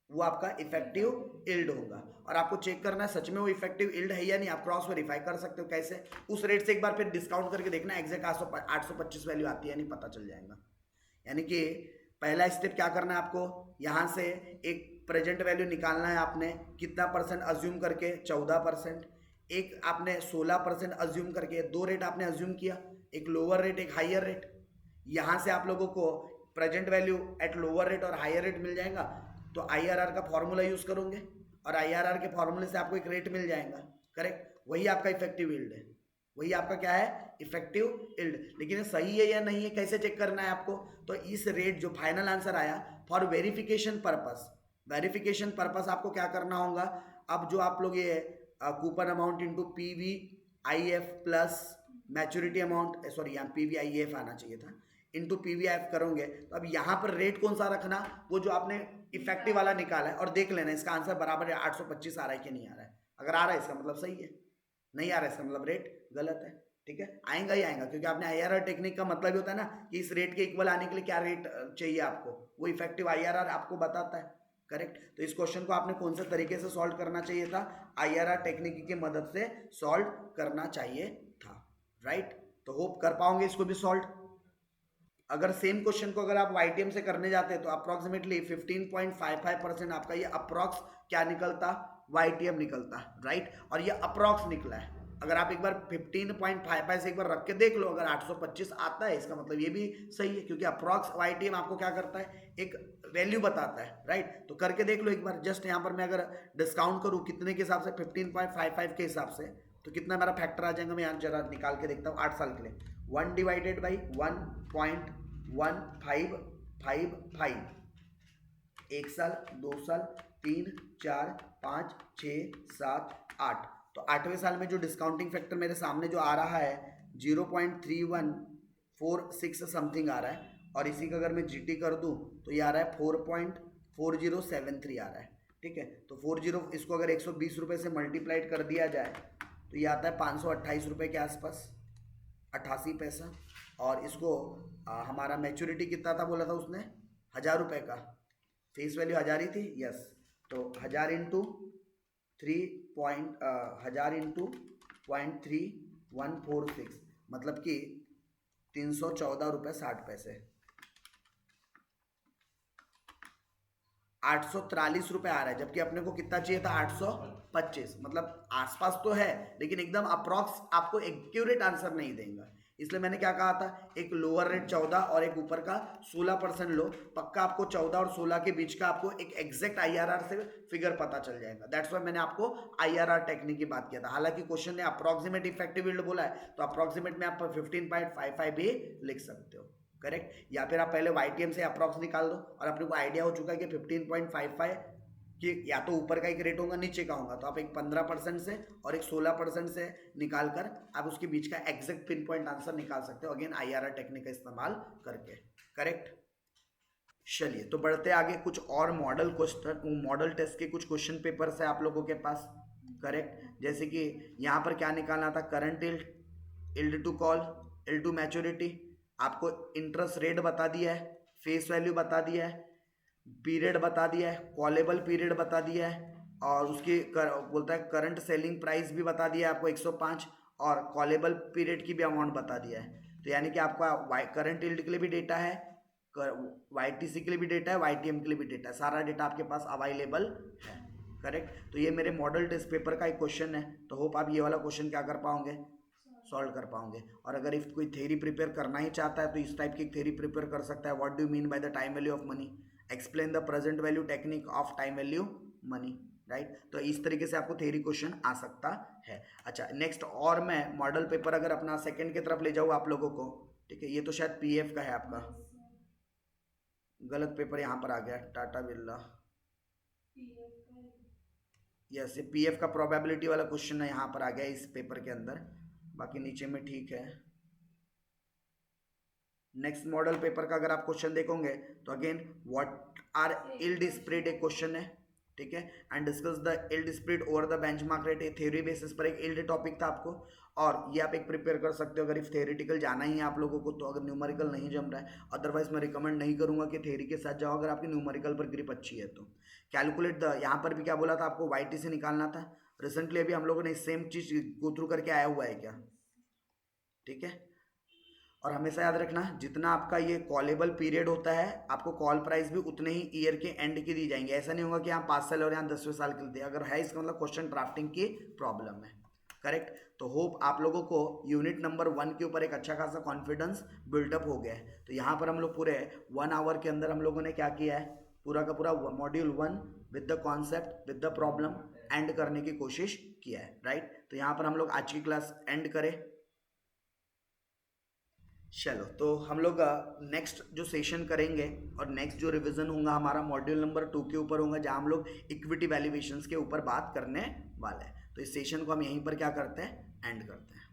वो आपका इफेक्टिव यील्ड होगा। और आपको चेक करना है सच में वो इफेक्टिव यील्ड है या नहीं, आप क्रॉस वेरीफाई कर सकते हो। कैसे, उस रेट से एक बार फिर डिस्काउंट करके देखना एग्जैक्ट 825 वैल्यू आती है नहीं, पता चल जाएगा। यानी कि पहला स्टेप क्या करना है आपको, यहाँ से एक प्रेजेंट वैल्यू निकालना है आपने, कितना परसेंट अज्यूम करके, 14%, एक आपने 16% अज्यूम करके, दो रेट आपने अज्यूम किया, एक लोअर रेट एक हाइयर रेट। यहाँ से आप लोगों को present value at lower rate और हायर रेट मिल जाएगा। तो IRR का फॉर्मूला यूज़ करोगे और IRR के फॉर्मूले से आपको एक रेट मिल जाएगा, करेक्ट। वही आपका इफेक्टिव यील्ड है, वही आपका क्या है, इफेक्टिव यील्ड। लेकिन सही है या नहीं है कैसे चेक करना है आपको, तो इस रेट जो फाइनल आंसर आया for verification purpose, verification purpose आपको क्या करना होगा, अब जो आप लोग ये coupon amount into PV IF plus maturity amount, sorry यहाँ PV IF आना चाहिए था, इंटू PV IF करोगे तो अब यहाँ पर रेट कौन सा रखना, वो जो आपने इफेक्टिव वाला निकाला है, और देख लेना इसका आंसर बराबर है 825 आ रहा है कि नहीं आ रहा है। अगर आ रहा है इसका मतलब सही है, नहीं आ रहा है इसका मतलब रेट गलत है, ठीक है। आएगा ही आएगा, क्योंकि आपने IRR टेक्निक का मतलब ही होता है ना कि इस रेट के इक्वल आने के लिए क्या रेट चाहिए आपको, वो इफेक्टिव IRR आपको बताता है, करेक्ट। तो इस क्वेश्चन को आपने कौन से तरीके से सॉल्व करना चाहिए था, IRR टेक्निक की मदद से सॉल्व करना चाहिए था, राइट। तो होप कर पाओगे इसको भी सॉल्व। अगर सेम क्वेश्चन को अगर आप YTM से करने जाते हैं तो अप्रॉक्सीमेटली 15.55% आपका ये अप्रॉक्स क्या निकलता, YTM निकलता, राइट। और ये अप्रॉक्स निकला है। अगर आप एक बार 15.55 से एक बार रख के देख लो, अगर 825 आता है इसका मतलब ये भी सही है, क्योंकि अप्रॉक्स YTM आपको क्या करता है, एक वैल्यू बताता है, राइट। तो करके देख लो एक बार। जस्ट यहाँ पर मैं अगर डिस्काउंट करूँ कितने के हिसाब से, 15.55 के हिसाब से, तो कितना मेरा फैक्टर आ जाएगा, मैं यहाँ जरा निकाल के देखता हूँ 8 साल के लिए। 1 डिवाइडेड बाई 1.1555, एक साल, 2 साल, 3, 4, 5, 6, 7, 8। तो 8वें साल में जो डिस्काउंटिंग फैक्टर मेरे सामने जो आ रहा है 0.3146 समथिंग आ रहा है, और इसी का अगर मैं GT कर दूं तो ये आ रहा है 4.4073 आ रहा है, ठीक है। तो 40 इसको अगर 120 रुपये से मल्टीप्लाइड कर दिया जाए तो ये आता है 528 रुपये के आसपास, 88 पैसा। और इसको हमारा मैच्योरिटी कितना था बोला था उसने, 1000 रुपये का, फेस वैल्यू 1000 ही थी, यस। तो 1000 इंटू 0.3146 मतलब कि 314 रुपये 60 पैसे। 843 रुपये आ रहा है, जबकि अपने को कितना चाहिए था 825, मतलब आसपास तो है लेकिन एकदम अप्रॉक्स आपको एक्यूरेट आंसर नहीं देगा। इसलिए मैंने क्या कहा था, एक लोअर रेट 14 और एक ऊपर का 16% लो, पक्का आपको 14 और 16 के बीच का आपको एक एग्जैक्ट IRR से फिगर पता चल जाएगा। दैट्स वाई मैंने आपको IRR टेक्निक की बात किया था। हालांकि क्वेश्चन ने अप्रॉक्सीमेट इफेक्टिव यील्ड बोला है, तो अप्रॉक्सीमेट में आप 15.55 भी लिख सकते हो, करेक्ट। या फिर आप पहले YTM से अप्रॉक्स निकाल दो और अपने को आइडिया हो चुका है कि 15.55 कि या तो ऊपर का एक रेट होगा नीचे का होगा, तो आप एक 15% से और एक 16% से निकाल कर आप उसके बीच का एग्जैक्ट पिन पॉइंट आंसर निकाल सकते हो, अगेन IRR टेक्निक का इस्तेमाल करके, करेक्ट। चलिए तो बढ़ते आगे, कुछ और मॉडल क्वेश्चन, मॉडल टेस्ट के कुछ क्वेश्चन पेपर्स है आप लोगों के पास, करेक्ट। जैसे कि यहाँ पर क्या निकालना था, current yield, yield to call, yield to maturity, आपको इंटरेस्ट रेट बता दिया है, फेस वैल्यू बता दिया है, पीरियड बता दिया है, कॉलेबल पीरियड बता दिया है, और उसकी बोलता है करंट सेलिंग प्राइस भी बता दिया है आपको 105, और कॉलेबल पीरियड की भी अमाउंट बता दिया है। तो यानी कि आपका करंट यील्ड के लिए भी डेटा है, YTC के लिए भी डेटा है, YTM के लिए भी डेटा है, सारा डेटा आपके पास अवेलेबल है, करेक्ट। तो ये मेरे मॉडल टेस्ट पेपर का एक क्वेश्चन है, तो होप आप ये वाला क्वेश्चन क्या कर पाओगे, सॉल्व कर पाओगे। और अगर इफ कोई थ्योरी प्रिपेयर करना ही चाहता है तो इस टाइप की थ्योरी प्रिपेयर कर सकता है। What do you mean by the time value of money, explain the present value technique of time value money, right. तो इस तरीके से आपको थ्योरी क्वेश्चन आ सकता है। अच्छा नेक्स्ट, और मैं मॉडल पेपर अगर अपना सेकंड की तरफ ले जाऊँ आप लोगों को, ठीक है, ये तो शायद PF का है आपका, गलत पेपर यहाँ पर आ गया, टाटा बिरला, यस, ये PF का प्रोबेबिलिटी वाला क्वेश्चन है, यहाँ पर आ गया इस पेपर के अंदर, बाकी नीचे में ठीक है। नेक्स्ट मॉडल पेपर का अगर आप क्वेश्चन देखोगे तो again what are yield spread एक क्वेश्चन है, ठीक है, and discuss the yield spread over the benchmark rate, एक थ्योरी बेसिस पर एक यील्ड टॉपिक था आपको, और ये आप एक प्रिपेयर कर सकते हो अगर इफ थ्योरेटिकल जाना ही है आप लोगों को तो, अगर न्यूमेरिकल नहीं जम रहा है। अदरवाइज मैं रिकमेंड नहीं करूंगा कि थ्योरी के साथ जाओ, अगर आपकी न्यूमेरिकल पर ग्रिप अच्छी है तो। कैलकुलेट द, यहाँ पर भी क्या बोला था आपको, YTC निकालना था। रिसेंटली अभी हम लोगों ने सेम चीज गो थ्रू करके आया हुआ है क्या, ठीक है। और हमेशा याद रखना, जितना आपका ये कॉलेबल पीरियड होता है आपको कॉल प्राइस भी उतने ही ईयर के एंड की दी जाएंगे। ऐसा नहीं होगा कि यहाँ 5 साल और यहाँ 10वें साल के लिए, अगर है इसका मतलब क्वेश्चन ड्राफ्टिंग की प्रॉब्लम है, करेक्ट। तो होप आप लोगों को यूनिट नंबर 1 के ऊपर एक अच्छा खासा कॉन्फिडेंस बिल्डअप हो गया है। तो यहाँ पर हम लोग पूरे 1 आवर के अंदर हम लोगों ने क्या किया है, पूरा का पूरा module 1 with the concept with the problem and करने की कोशिश किया है, राइट। तो यहाँ पर हम लोग आज की क्लास एंड करें। चलो तो हम लोग नेक्स्ट जो सेशन करेंगे और नेक्स्ट जो रिवीजन होगा हमारा मॉड्यूल नंबर 2 के ऊपर होगा, जहाँ हम लोग इक्विटी वैल्यूएशंस के ऊपर बात करने वाले हैं। तो इस सेशन को हम यहीं पर क्या करते हैं, एंड करते हैं।